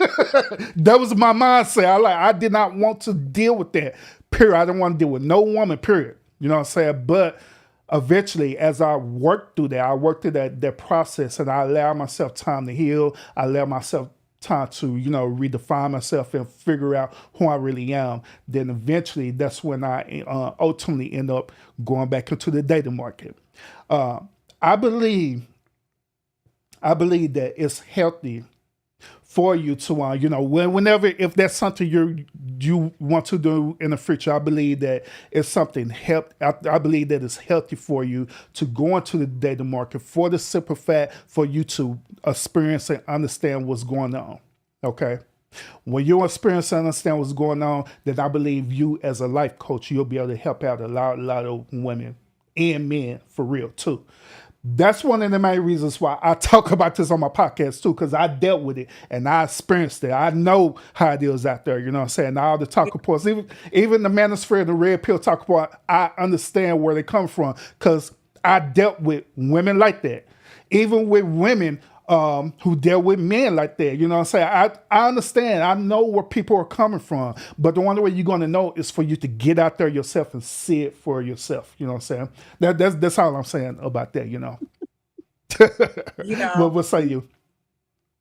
That was my mindset. I did not want to deal with that, period. I didn't want to deal with no woman, period. You know what I'm saying? But eventually, as I worked through that process, and I allowed myself time to heal, I allowed myself time to, redefine myself and figure out who I really am, then eventually that's when I ultimately end up going back into the dating market. I believe that it's healthy for you to, whenever, if that's something you want to do in the future, I believe that it's something I believe that it's healthy for you to go into the dating market for the simple fact for you to experience and understand what's going on. Okay. When you experience and understand what's going on, then I believe you as a life coach, you'll be able to help out a lot of women and men for real too. That's one of the main reasons why I talk about this on my podcast too, because I dealt with it and I experienced it. I know how it is out there, you know what I'm saying? All the talking points, even the manosphere and the red pill talking point, I understand where they come from because I dealt with women like that. Even with women who deal with men like that, you know what I'm saying? I understand. I know where people are coming from, but the only way you're going to know is for you to get out there yourself and see it for yourself. You know what I'm saying? That's all I'm saying about that, What say you?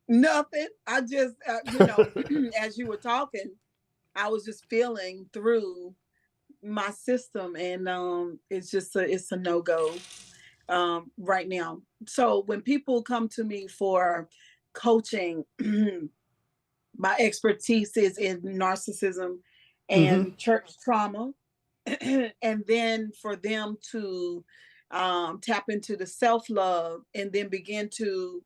Nothing. I just, as you were talking, I was just feeling through my system, and it's a no-go right now. So when people come to me for coaching, my expertise is in narcissism and church trauma. And then for them to tap into the self-love and then begin to,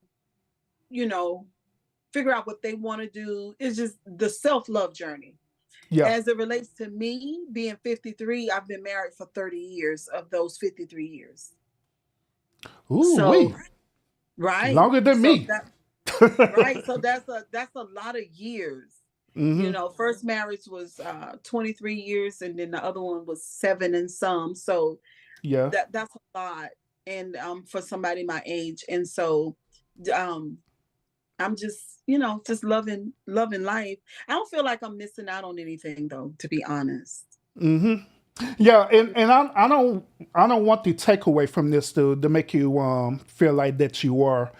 figure out what they want to do, is just the self-love journey. Yeah. As it relates to me being 53, I've been married for 30 years of those 53 years. Ooh, so, right. Longer than me. Right. So that's a lot of years. First marriage was 23 years, and then the other one was 7 and some. So yeah, that's a lot. And for somebody my age. And so I'm just, just loving life. I don't feel like I'm missing out on anything though, to be honest. Mm-hmm. Yeah, and I don't want the takeaway from this to make you feel like that you are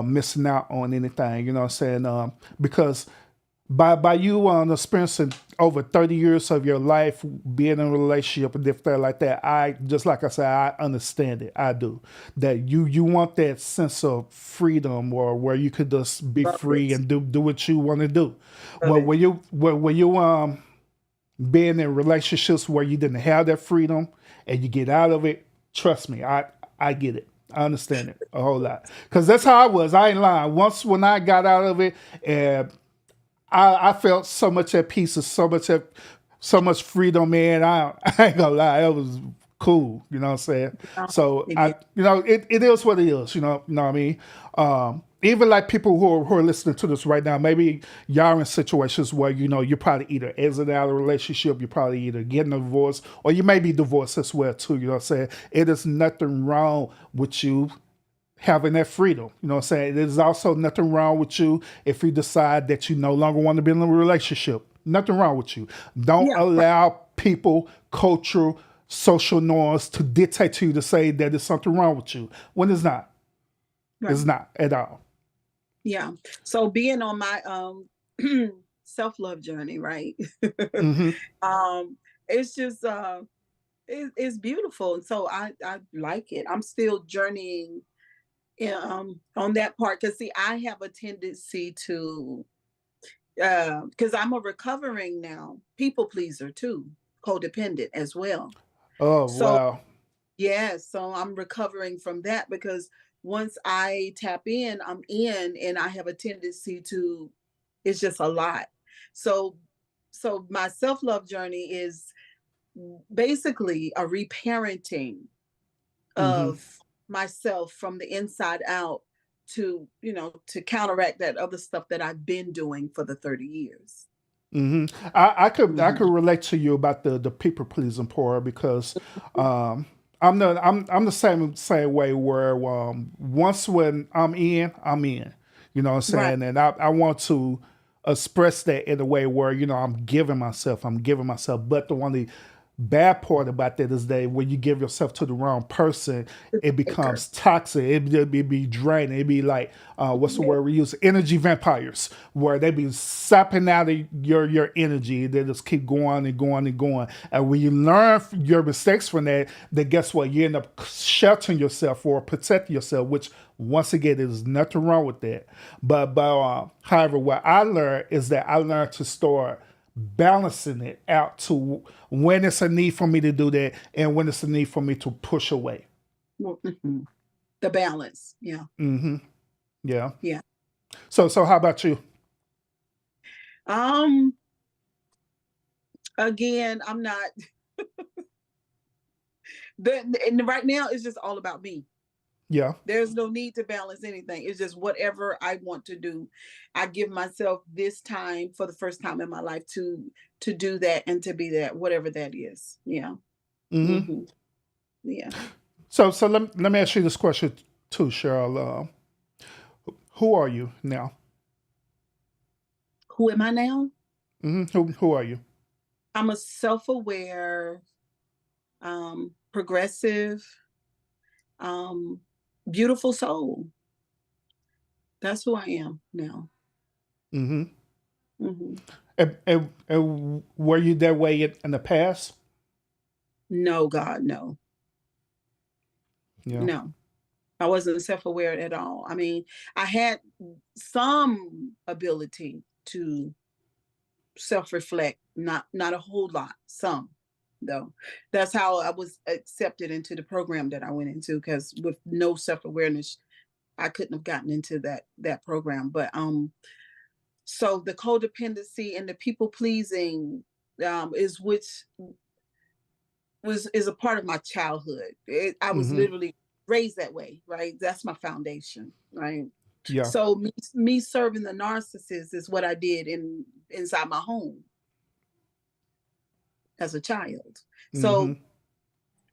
missing out on anything, you know what I'm saying? Because by you experiencing over 30 years of your life being in a relationship and different like that, I just like I said, I understand it. I do. That you want that sense of freedom or where you could just be Love free it. and do what you want to do. Love Well, it. when you being in relationships where you didn't have that freedom and you get out of it, trust me, I get it. I understand it a whole lot. Because that's how I was. I ain't lying. Once when I got out of it, and I felt so much at peace and so much freedom, man. I ain't gonna lie, it was cool. You know what I'm saying? So Amen. it is what it is. You know what I mean? Even like people who are listening to this right now, maybe y'all in situations where you probably either exit out of a relationship, you probably either getting a divorce, or you may be divorced as well too. You know what I'm saying? It is nothing wrong with you having that freedom. You know what I'm saying? There's also nothing wrong with you if you decide that you no longer want to be in a relationship. Nothing wrong with you. Don't Yeah, right. allow people, culture, social norms to dictate to you to say that there's something wrong with you when it's not. Right. It's not at all. Yeah. So being on my self-love journey, right? Mm-hmm. It's just it's beautiful. And so I like it. I'm still journeying on that part because see, I have a tendency to because I'm a recovering now people pleaser too, codependent as well. Oh So wow. yeah, so I'm recovering from that because once I tap in, I'm in, and I have a tendency to, it's just a lot. So, so my self-love journey is basically a reparenting Mm-hmm. of myself from the inside out to counteract that other stuff that I've been doing for the 30 years. I could Mhm. relate to you about the people pleasing part because I'm the same way where once when I'm in. You know what I'm Right. saying? And I want to express that in a way where, I'm giving myself. But the only bad part about that is that when you give yourself to the wrong person, it Taker. becomes toxic. It be draining. It be like what's the Yeah. word we use? Energy vampires, where they be sapping out of your energy. They just keep going and going and going. And when you learn your mistakes from that, then guess what? You end up sheltering yourself or protecting yourself, which once again, there's nothing wrong with that. But however, what I learned is that I learned to start balancing it out to when it's a need for me to do that and when it's a need for me to push away. Well, the balance. Yeah. Mm-hmm. Yeah. Yeah. So how about you? Um, again, I'm not and right now it's just all about me. Yeah. There's no need to balance anything. It's just whatever I want to do. I give myself this time for the first time in my life to do that and to be that, whatever that is. Yeah. Mm-hmm. Hmm. Yeah. So let me ask you this question too, Cheryl. Who are you now? Who am I now? Who are you? I'm a self-aware, progressive, um, beautiful soul. That's who I am now. Mm-hmm. Hmm. And were you that way in the past? No, God, no, Yeah. no. I wasn't self-aware at all. I mean, I had some ability to self-reflect, not a whole lot, some though. That's how I was accepted into the program that I went into because with no self-awareness, I couldn't have gotten into that program. But so the codependency and the people pleasing is which was is a part of my childhood. I was Mm-hmm. literally raised that way, right? That's my foundation, right? Yeah. So me serving the narcissist is what I did inside my home as a child. Mm-hmm. So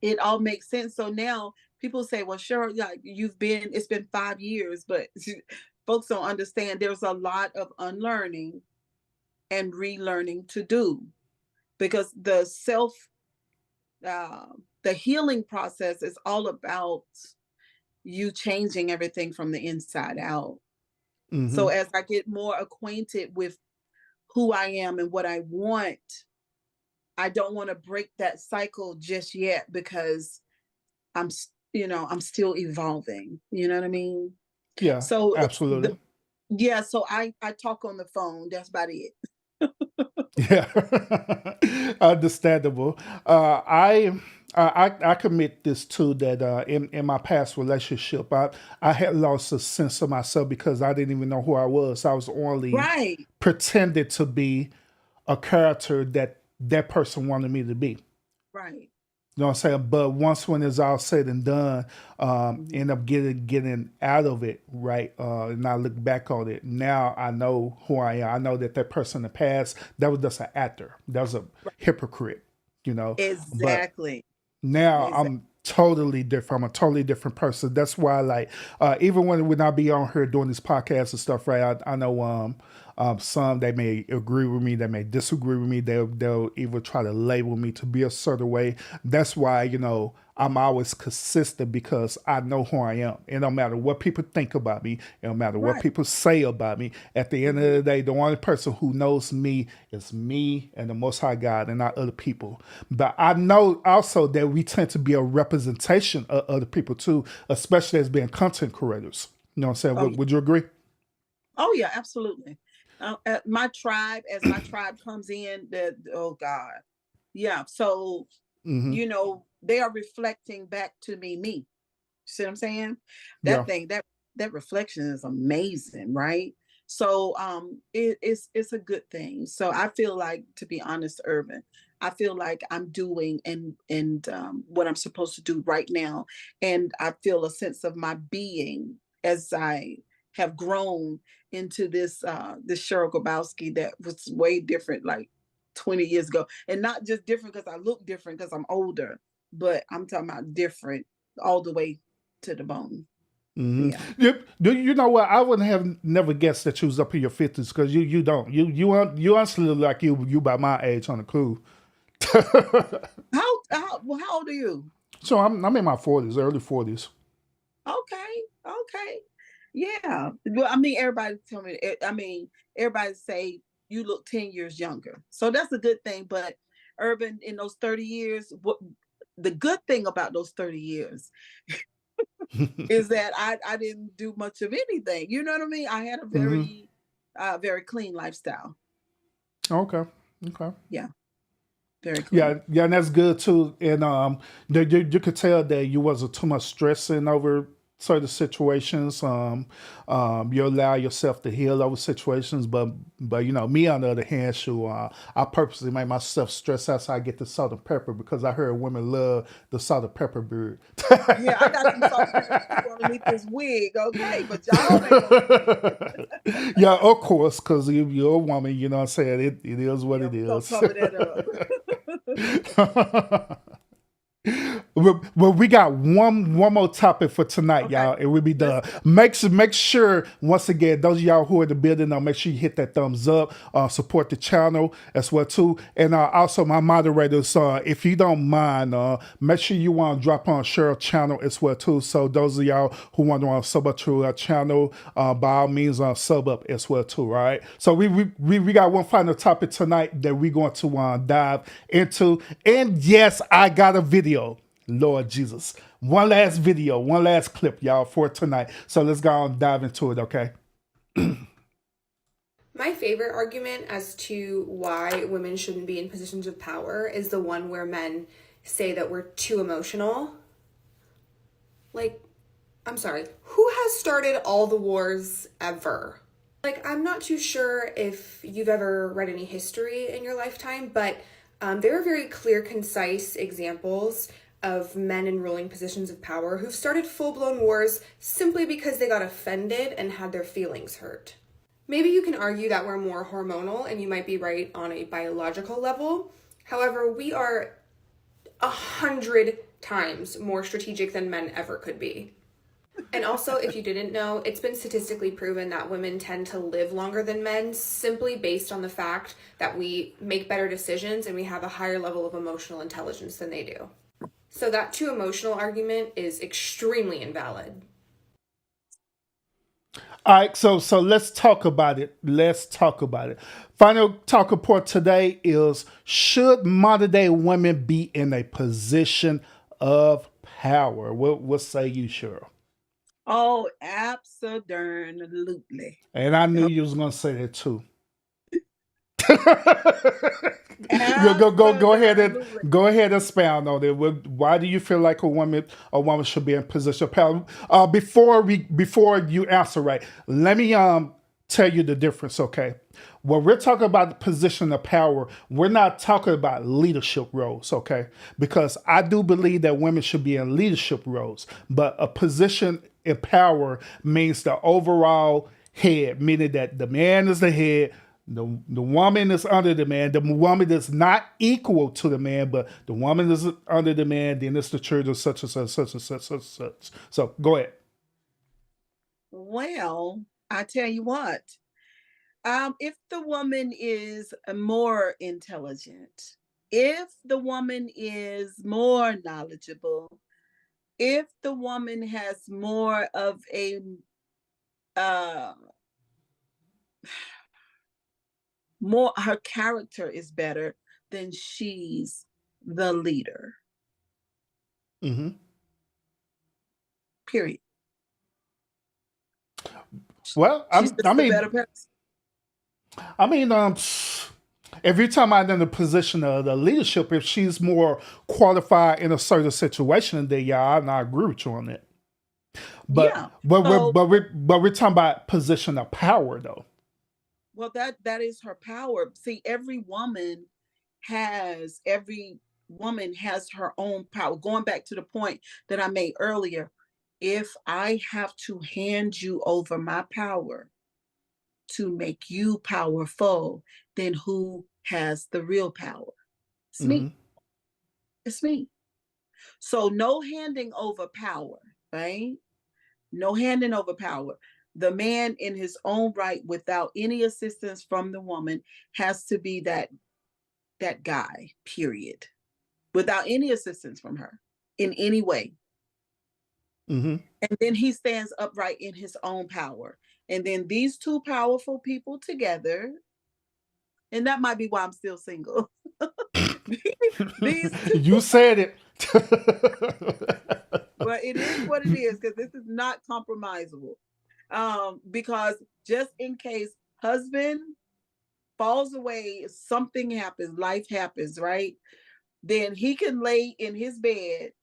it all makes sense. So now people say, "Well, sure, yeah, it's been 5 years," but folks don't understand. There's a lot of unlearning and relearning to do because uh, the healing process is all about you changing everything from the inside out. Mm-hmm. So as I get more acquainted with who I am and what I want, I don't want to break that cycle just yet because I'm still evolving. You know what I mean? Yeah, So absolutely. so I talk on the phone. That's about it. Yeah, understandable. I commit this too that in my past relationship, I had lost a sense of myself because I didn't even know who I was. I was only Right. pretended to be a character that person wanted me to be. Right. You know what I'm saying? But once when it's all said and done, Mhm. end up getting out of it, right? And I look back on it now. I know who I am. I know that person in the past that was just an actor. That was a hypocrite, you know. But Exactly. now Exactly. I'm totally different. I'm a totally different person. That's why, like, even when I be on here doing these podcasts and stuff, right? I know some they may agree with me, they may disagree with me. They'll even try to label me to be a certain way. That's why I'm always consistent because I know who I am. It don't matter what people think about me. It don't matter what Right. people say about me. At the end of Mhm. the day, the only person who knows me is me and the Most High God and not other people. But I know also that we tend to be a representation of other people too, especially as being content creators. You know what I'm saying? Oh, yeah. Would you agree? Oh yeah, absolutely. As my tribe comes in, oh God, yeah. So Hmm. they are reflecting back to me. See what I'm saying? Yeah. That reflection is amazing, right? So it's a good thing. So I feel like, to be honest, Urban, I feel like I'm doing and what I'm supposed to do right now, and I feel a sense of my being as I have grown into this Cheryl Grabowski that was way different like 20 years ago, and not just different because I look different because I'm older, but I'm talking about different all the way to the bone. Hmm. Yeah. You know what? I wouldn't have never guessed that you was up in your 50s because you don't you honestly look like you by my age on the cool. How old are you? So I'm in my 40s, early 40s. Okay. Okay. Yeah. Well, I mean, everybody tell me. I mean, everybody say you look 10 years younger, so that's a good thing. But Urban, in those 30 years, what the good thing about those 30 years is that I didn't do much of anything. You know what I mean? I had a Hmm. very clean lifestyle. Okay. Okay. Yeah, very Yeah, clean. yeah, and that's good too. And you could tell that you wasn't too much stressing over certain situations. You allow yourself to heal over situations, but me on the other hand, I purposely make myself stress out so I get the salt and pepper because I heard women love the salt and pepper bird. Yeah, I got some salt and pepper too underneath this wig, okay? But y'all ain't gonna Yeah, of course, because you're a woman. You know what I'm saying? It is what yeah, it we gonna is. cover that up. Well, we got one more topic for tonight, Okay, y'all, and we'll be let's done. go. Make sure once again, those of y'all who are in the building, make sure you hit that thumbs up, support the channel as well too, and also my moderators, if you don't mind, make sure you want to drop on Cheryl's channel as well too. So those of y'all who want to sub up to our channel, by all means, sub up as well too. Right. So we got one final topic tonight that we're going to dive into, and yes, I got a video. Lord Jesus. One last video, one last clip, y'all, for tonight. So let's go and dive into it, okay? My favorite argument as to why women shouldn't be in positions of power is the one where men say that we're too emotional. Like, I'm sorry, who has started all the wars ever? Like, I'm not too sure if you've ever read any history in your lifetime, but there are very clear, concise examples of men in ruling positions of power who've started full-blown wars simply because they got offended and had their feelings hurt. Maybe you can argue that we're more hormonal, and you might be right on a biological level. However, we are 100 times more strategic than men ever could be. And also, if you didn't know, it's been statistically proven that women tend to live longer than men simply based on the fact that we make better decisions and we have a higher level of emotional intelligence than they do. So that too emotional argument is extremely invalid. All right, so let's talk about it. Let's talk about it. Final talk report today is: should modern day women be in a position of power? What say you, Cheryl? Oh, absolutely. And I knew you was gonna say that too. Go ahead and Absolutely. expound on it. Why do you feel like a woman should be in position of power? Before you answer, right? Let me tell you the difference. Okay, when we're talking about the position of power, we're not talking about leadership roles. Okay, because I do believe that women should be in leadership roles, but a position in power means the overall head, meaning that the man is the head. The woman is under the man. The woman is not equal to the man, but the woman is under the man. Then it's the church of such and such, such and such, such and such. So go ahead. Well, I tell you what, if the woman is more intelligent, if the woman is more knowledgeable, if the woman has more of a uh, more, her character is better, then she's the leader. Mm-hmm. Period. Well, She's just a better person. I mean, every time I'm in the position of the leadership, if she's more qualified in a certain situation, then yeah, I agree with you on that. But Yeah. we're talking about position of power though. Well, that is her power. See, every woman has her own power. Going back to the point that I made earlier, if I have to hand you over my power to make you powerful, then who has the real power? It's me. Mm-hmm. It's me. So no handing over power, right? No handing over power. The man in his own right, without any assistance from the woman, has to be that guy, period. Without any assistance from her in any way. Mm-hmm. And then he stands upright in his own power. And then these two powerful people together, and that might be why I'm still single. These two, You said it. but it is what it is, because this is not compromisable. Because just in case husband falls away, something happens, life happens, right? Then he can lay in his bed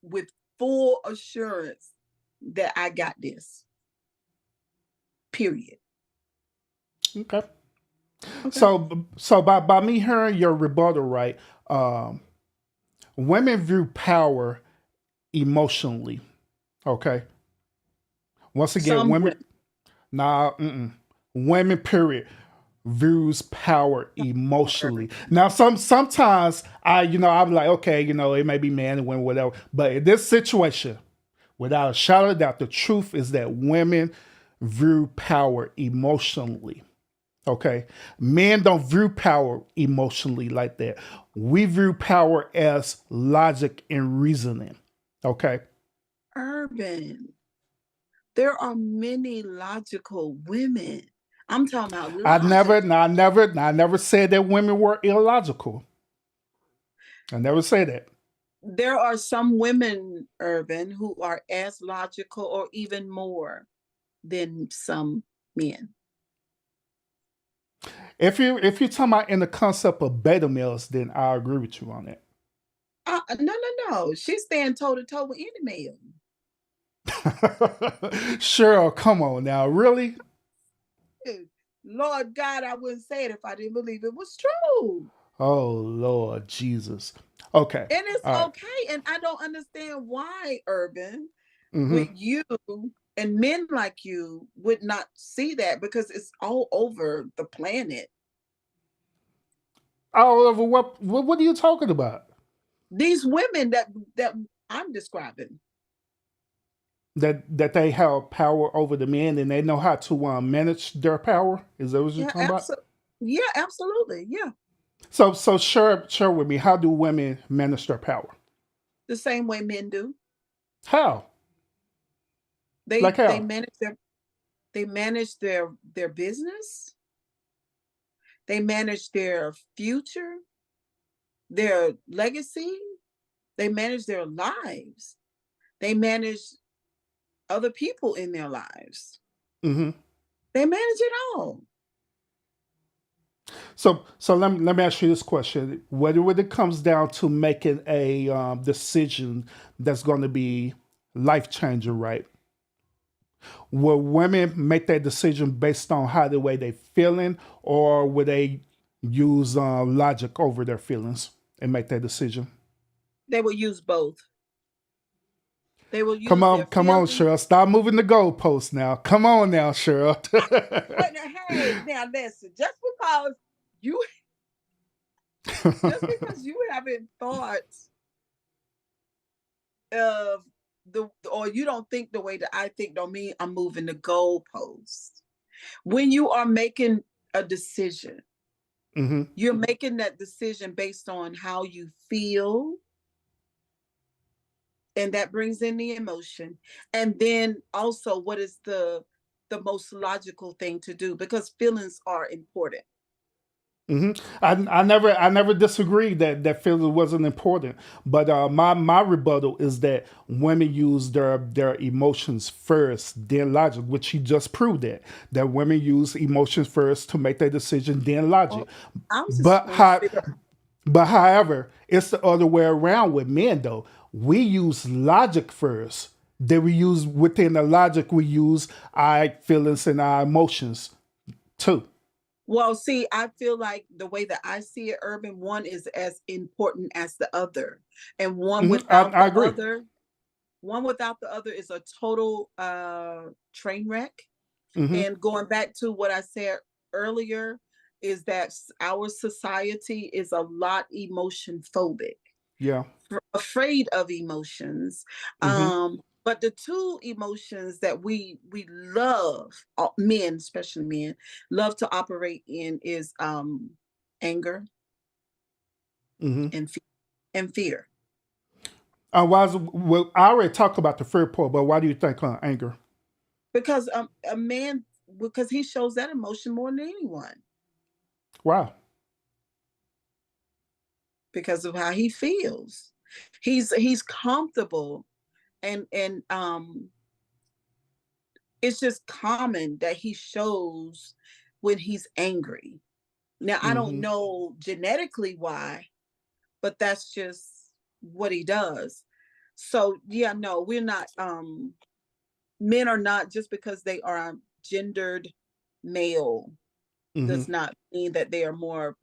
with full assurance that I got this. Period. Okay. Okay. So by me hearing your rebuttal, right? Women view power emotionally. Okay. Once again, Some women. Nah. Women. Period. Views power emotionally. Now, sometimes I'm like, okay, it may be man and women, whatever. But in this situation, without a shadow of doubt, the truth is that women view power emotionally. Okay. Men don't view power emotionally like that. We view power as logic and reasoning. Okay. Urban. There are many logical women. I'm talking about I logic. never said that women were illogical. I never say that. There are some women, Urban, who are as logical or even more than some men. If you're talking about in the concept of beta males, then I agree with you on that. No. She's standing toe to toe with any male. Cheryl, come on now, really? Lord God, I wouldn't say it if I didn't believe it was true. Oh Lord Jesus. Okay. And it's All right. okay. And I don't understand why, Urban, with Mm-hmm. you and men like you would not see that, because it's all over the planet. All over what are you talking about? These women that I'm describing. That they have power over the men and they know how to manage their power. Is that what you're talking about? Yeah, absolutely. Yeah. So share with me. How do women manage their power? The same way men do. How? They Like how? they manage They manage their business. They manage their future, their legacy. They manage their lives. They manage other people in their lives. Mm-hmm. They manage it all. So let me ask you this question: when it comes down to making a decision that's going to be life changing, right? Will women make that decision based on how the way they feeling, or will they use logic over their feelings and make that decision? They will use both. They will use Come on, their come on, feelings. Cheryl. Stop moving the goalposts now. Come on now, Cheryl. But hey, now listen, just because you haven't thought of or you don't think the way that I think don't mean I'm moving the goalposts. When you are making a decision, Mm-hmm. you're making that decision based on how you feel, and that brings in the emotion. And then also, what is the most logical thing to do, because feelings are important. Mm-hmm. I never disagreed that feeling wasn't important, but my rebuttal is that women use their emotions first, then logic, which she just proved that women use emotions first to make their decision, then logic. I'm just But trying to figure but however, it's the other way around with men though. We use logic first. Then we use within the logic we use our feelings and our emotions too. Well, see, I feel like the way that I see it, Urban, one is as important as the other. And one Mhm. without I the agree. other is a total train wreck. Hmm. And going back to what I said earlier, is that our society is a lot emotion phobic, Yeah. afraid of emotions. Hmm. But the two emotions that we love, men, especially men, love to operate in is anger Hmm. and fear. Well, I already talked about the fear part, but why do you think anger? Because a man, because he shows that emotion more than anyone, Wow. because of how he feels. He's comfortable, and it's just common that he shows when he's angry. Now, I don't Hmm. know genetically why, but that's just what he does. So yeah, no, we're not men are not, just because they are gendered male Hmm. does not mean that they are more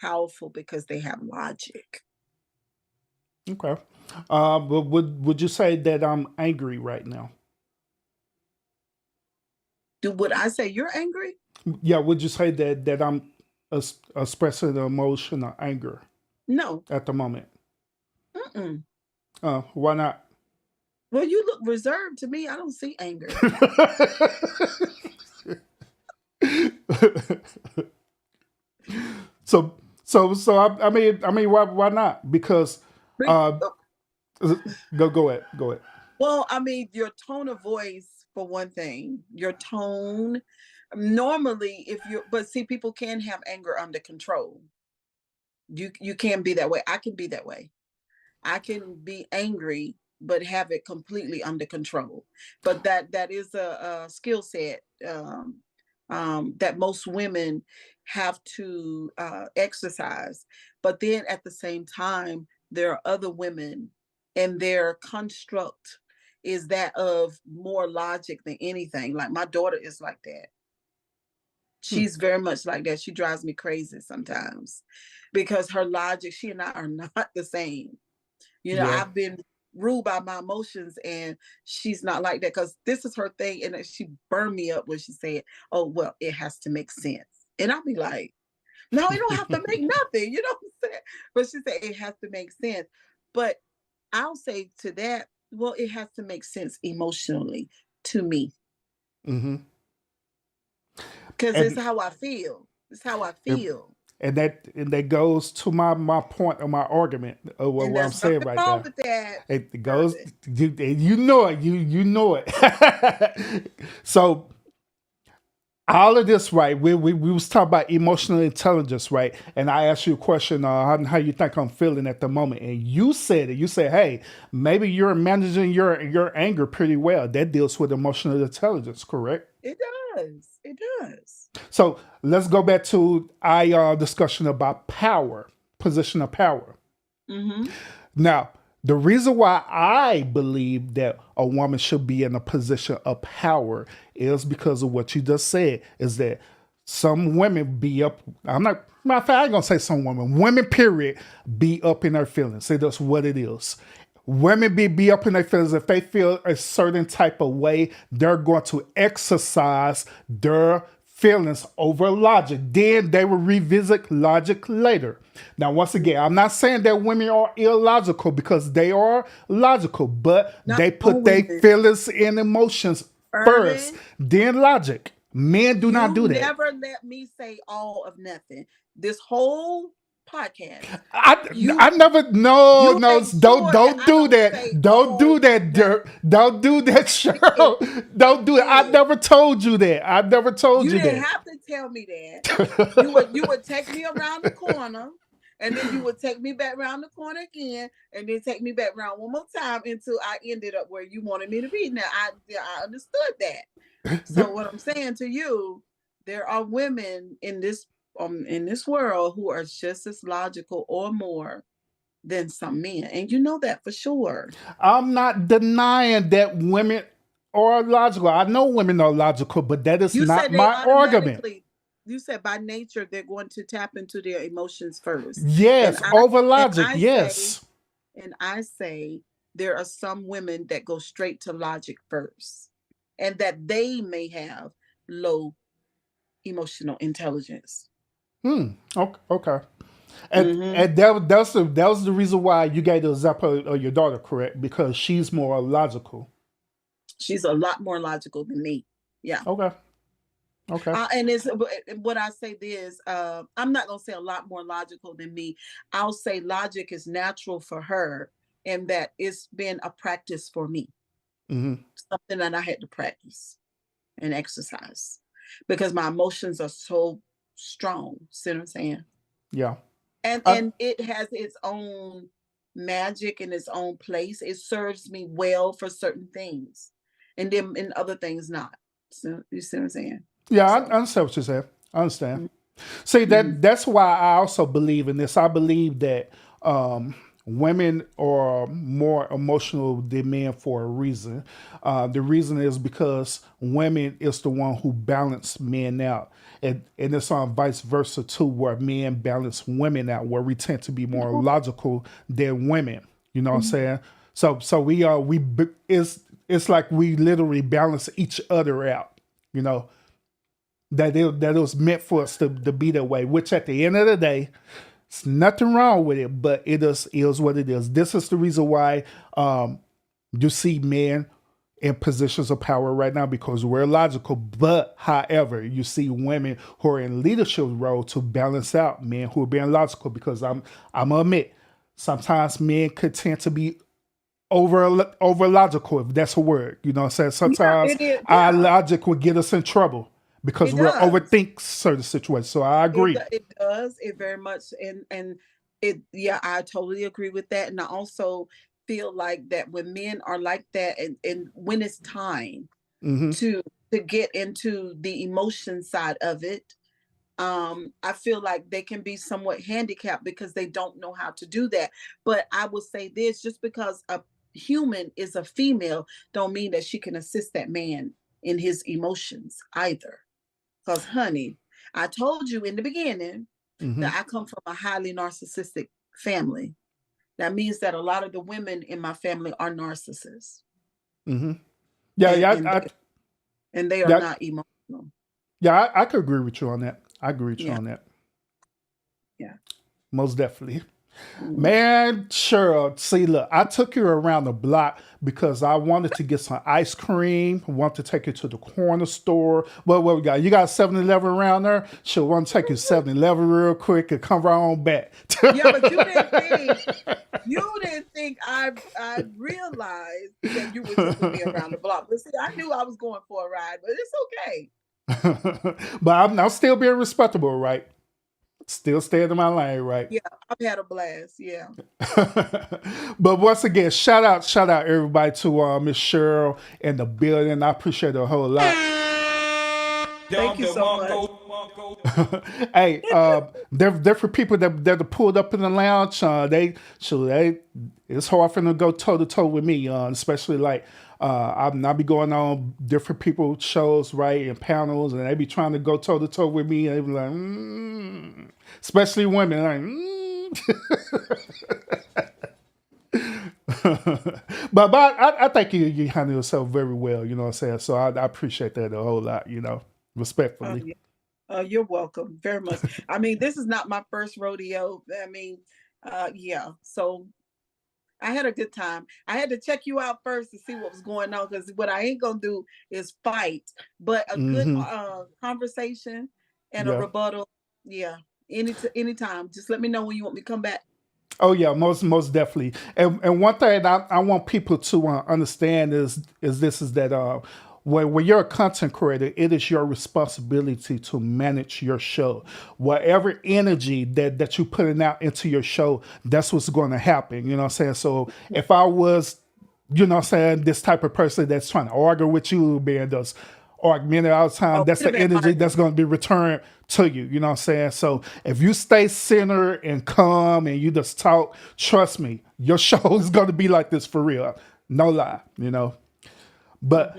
powerful because they have logic. Okay. But would you say that I'm angry right now? Would I say you're angry? Yeah. Would you say that I'm expressing the emotion of anger No. at the moment? Mm-mm. Why not? Well, you look reserved to me. I don't see anger. I mean, why not? Because uh, go ahead. Well, I mean, your tone of voice, for one thing, your tone. Normally, if you're, but see, people can have anger under control. You can be that way. I can be that way. I can be angry, but have it completely under control. But that is a skill set that most women have to exercise. But then at the same time, there are other women, and their construct is that of more logic than anything. Like my daughter is like that. Hmm. She's very much like that. She drives me crazy sometimes because her logic, she and I are not the same. Yeah. I've been ruled by my emotions, and she's not like that, because this is her thing. And she burned me up when she said, "Oh, well, it has to make sense." And I'll be like, "No, it don't have to make nothing." You know what I'm saying? But she said it has to make sense. But I'll say to that, well, it has to make sense emotionally to me, Hmm. because it's And how I feel. It's how I and feel. that goes to my point of my argument of And what I'm there's saying nothing right wrong now. with that, It goes, Urban. you know it. You know it. So all of this, right? We was talking about emotional intelligence, right? And I asked you a question, how you think I'm feeling at the moment, and you said it. You said, "Hey, maybe you're managing your anger pretty well." That deals with emotional intelligence, correct? It does. It does. So let's go back to our discussion about power, position of power. Mm-hmm. Now, the reason why I believe that a woman should be in a position of power is because of what you just said, is that some women be up. Matter of fact, I ain't gonna say some women, period, be up in their feelings. Say that's what it is. Women be up in their feelings. If they feel a certain type of way, they're going to exercise their feelings over logic. Then they will revisit logic later. Now, once again, I'm not saying that women are illogical, because they are logical, but they put their feelings and emotions first, then logic. Men do not do that. You never let me say all of nothing. This whole podcast. I never. No, don't do that. Don't do that, Dirk. Don't do that, Cheryl. Don't do it. I never told you that. I never told you that. You didn't have to tell me that. You would take me around the corner, and then you would take me back around the corner again, and then take me back around one more time until I ended up where you wanted me to be. Now I understood that. So what I'm saying to you, there are women in this world who are just as logical or more than some men, and you know that for sure. I'm not denying that women are logical. I know women are logical, but that is not my argument. You said by nature they're going to tap into their emotions first. Yes, over logic. Yes. And I say there are some women that go straight to logic first, and that they may have low emotional intelligence. Okay. And that was the reason why you gave the example of your daughter, correct? Because she's more logical. She's a lot more logical than me. Yeah. Okay. And it's what I say is, I'm not gonna say a lot more logical than me. I'll say logic is natural for her, and that it's been a practice for me. Mm-hmm. Something that I had to practice and exercise, because my emotions are so strong. See what I'm saying? Yeah. And it has its own magic and its own place. It serves me well for certain things, and then in other things not. So you see what I'm saying? Yeah, I understand what you said. I understand. Mm-hmm. See, that's why I also believe in this. I believe that women are more emotional than men for a reason. The reason is because women is the one who balance men out. And it's on vice versa too, where men balance women out, where we tend to be more logical than women. You know what I'm saying? So it's like we literally balance each other out. You know, that it was meant for us to be that way. Which at the end of the day, it's nothing wrong with it, but it is what it is. This is the reason why you see men in positions of power right now, because we're logical. But however, you see women who are in leadership role to balance out men who are being logical, because I'm gonna admit, sometimes men could tend to be over logical, if that's a word. You know what I'm saying? Sometimes our logic would get us in trouble because we'll overthink certain situations. So I agree. It does. It very much. And it, I totally agree with that. And I also feel like that when men are like that, and when it's time to get into the emotion side of it, I feel like they can be somewhat handicapped because they don't know how to do that. But I will say this, just because a human is a female don't mean that she can assist that man in his emotions either. Because honey, I told you in the beginning that I come from a highly narcissistic family. That means that a lot of the women in my family are narcissists. Yeah, and they are not emotional. Yeah, I could agree with you on that. I agree with you on that. Yeah. Most definitely. Man, Cheryl, see, look, I took you around the block because I wanted to get some ice cream. I want to take you to the corner store. What we got? You got 7-Eleven around there? She'll want to take you to 7-Eleven real quick and come right on back. Yeah, but you didn't think I realized that you were taking me around the block. But see, I knew I was going for a ride, but it's okay. But I'm still being respectable, right? Still staying in my lane, right? Yeah, I've had a blast. Yeah. But once again, shout out everybody to Miss Cheryl in the building. I appreciate it a whole lot. Thank you so much. Hey, different people that pulled up in the lounge. It's hard for them to go toe to toe with me, especially like I be going on different people's shows, right, and panels, and they be trying to go toe to toe with me, and they be like, especially women, but I think you handle yourself very well, you know what I'm saying? So I appreciate that a whole lot, respectfully. Yeah. You're welcome very much. I mean, this is not my first rodeo. I mean, yeah. So I had a good time. I had to check you out first to see what was going on, because what I ain't gonna do is fight, but a good conversation and a rebuttal. Yeah. Anytime. Just let me know when you want me to come back. Oh yeah, most definitely. And one thing I want people to understand is that when you're a content creator, it is your responsibility to manage your show. Whatever energy that you're putting out into your show, that's what's going to happen. You know what I'm saying? So if I was, this type of person that's trying to argue with you, being just argumentative all the time, that's the energy that's going to be returned to you. You know what I'm saying? So if you stay centered and calm and you just talk, trust me, your show is going to be like this for real. No lie, But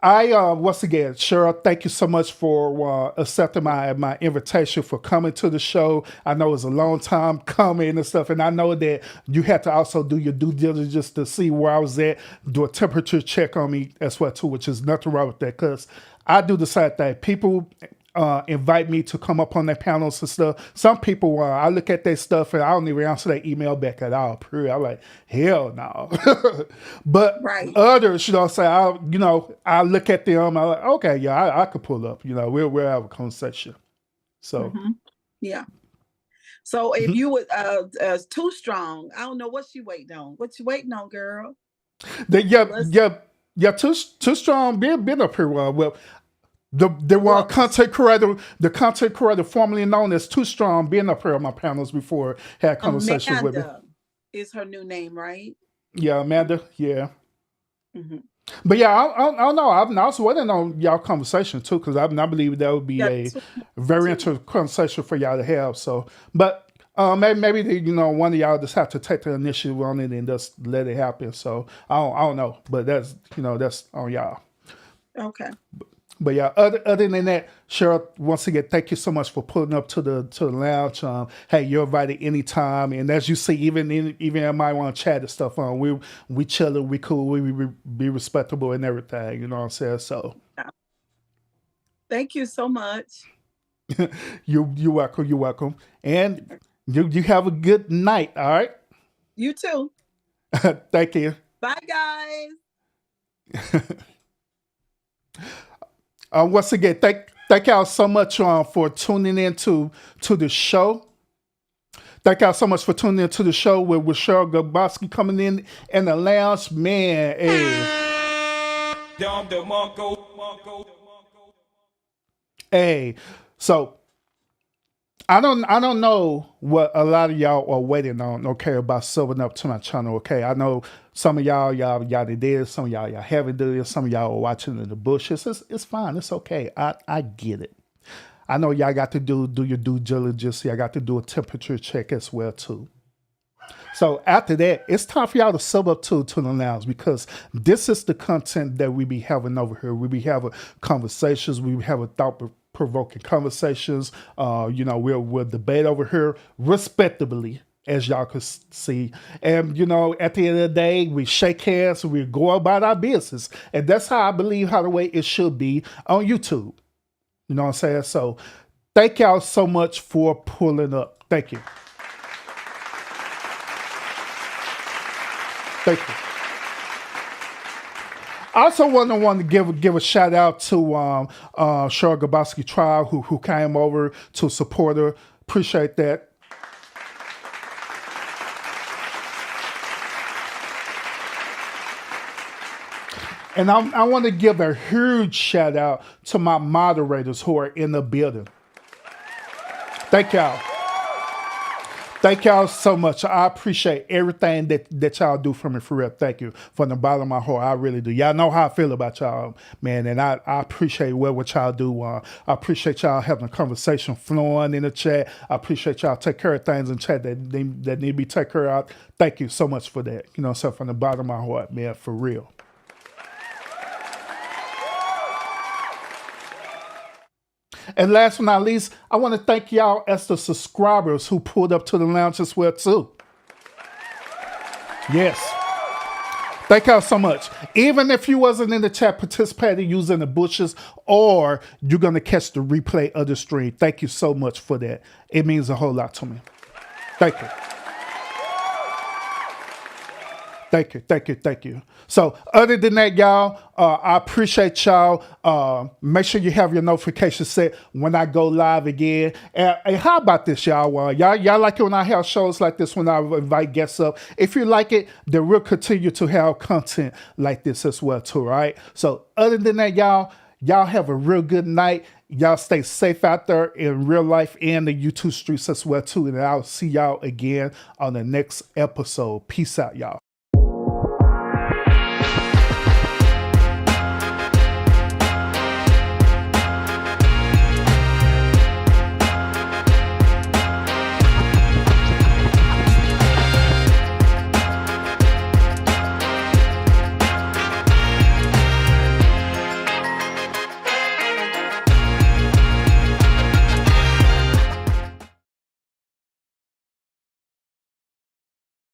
once again, Cheryl, thank you so much for accepting my invitation, for coming to the show. I know it's a long time coming and stuff, and I know that you had to also do your due diligence to see where I was at, do a temperature check on me as well too, which is nothing wrong with that, because I do the same thing. People invite me to come up on their panels and stuff. Some people, I look at their stuff and I don't even answer their email back at all. I'm like, hell no. But others, I look at them, I'm like, okay, yeah, I could pull up. We'll have a conversation. So, yeah. So if you would, too strong, I don't know what she waiting on. What you waiting on, girl? Too strong. Been up here. Well, the content creator formerly known as Too Strong, being up here on my panels before, had conversations with me. Is her new name, right? Yeah, Amanda. Yeah. But yeah, I don't know. I was waiting on y'all conversation too, because I believe that would be a very interesting conversation for y'all to have. So, but maybe one of y'all just have to take the initiative on it and just let it happen. So I don't know, but that's on y'all. Okay. But yeah, other than that, Cheryl, once again, thank you so much for pulling up to the lounge. Hey, you're invited anytime. And as you see, even I might want to chat and stuff on. We chilling, we cool, we be respectable and everything. You know what I'm saying? So, thank you so much. You're welcome. You're welcome. And you have a good night. All right. You too. Thank you. Bye, guys. Once again, thank y'all so much for tuning in to the show. Thank y'all so much for tuning in to the show with Cheryl Grabowski coming in the lounge. Man, hey, so I don't know what a lot of y'all are waiting on, okay, about subbing up to my channel, okay? I know some of y'all did it, some of y'all haven't done it, some of y'all are watching in the bushes. It's fine, it's okay. I get it. I know y'all got to do your due diligence. Y'all got to do a temperature check as well too. So after that, it's time for y'all to sub up to the lounge, because this is the content that we be having over here. We be having conversations, we be having thought-provoking conversations. We'll debate over here respectably, as y'all can see. And, at the end of the day, we shake hands and we go about our business. And that's how I believe how the way it should be on YouTube. You know what I'm saying? So thank y'all so much for pulling up. Thank you. Thank you. I also want to give a shout out to Cheryl Grabowski Tribe who came over to support her. Appreciate that. And I want to give a huge shout out to my moderators who are in the building. Thank y'all. Thank y'all so much. I appreciate everything that y'all do for me, for real. Thank you. From the bottom of my heart, I really do. Y'all know how I feel about y'all, man, and I appreciate what y'all do. I appreciate y'all having a conversation flowing in the chat. I appreciate y'all take care of things in chat that need to be taken care of. Thank you so much for that. You know, so from the bottom of my heart, man, for real. And last but not least, I want to thank y'all as the subscribers who pulled up to the lounge as well too. Yes. Thank y'all so much. Even if you wasn't in the chat participating using the bushes, or you're going to catch the replay of the stream, thank you so much for that. It means a whole lot to me. Thank you. Thank you, thank you, thank you. So other than that, y'all, I appreciate y'all. Make sure you have your notifications set when I go live again. And how about this, y'all? Y'all like it when I have shows like this, when I invite guests up. If you like it, then we'll continue to have content like this as well too, right? So other than that, y'all have a real good night. Y'all stay safe out there in real life and the YouTube streets as well too. And I'll see y'all again on the next episode. Peace out, y'all.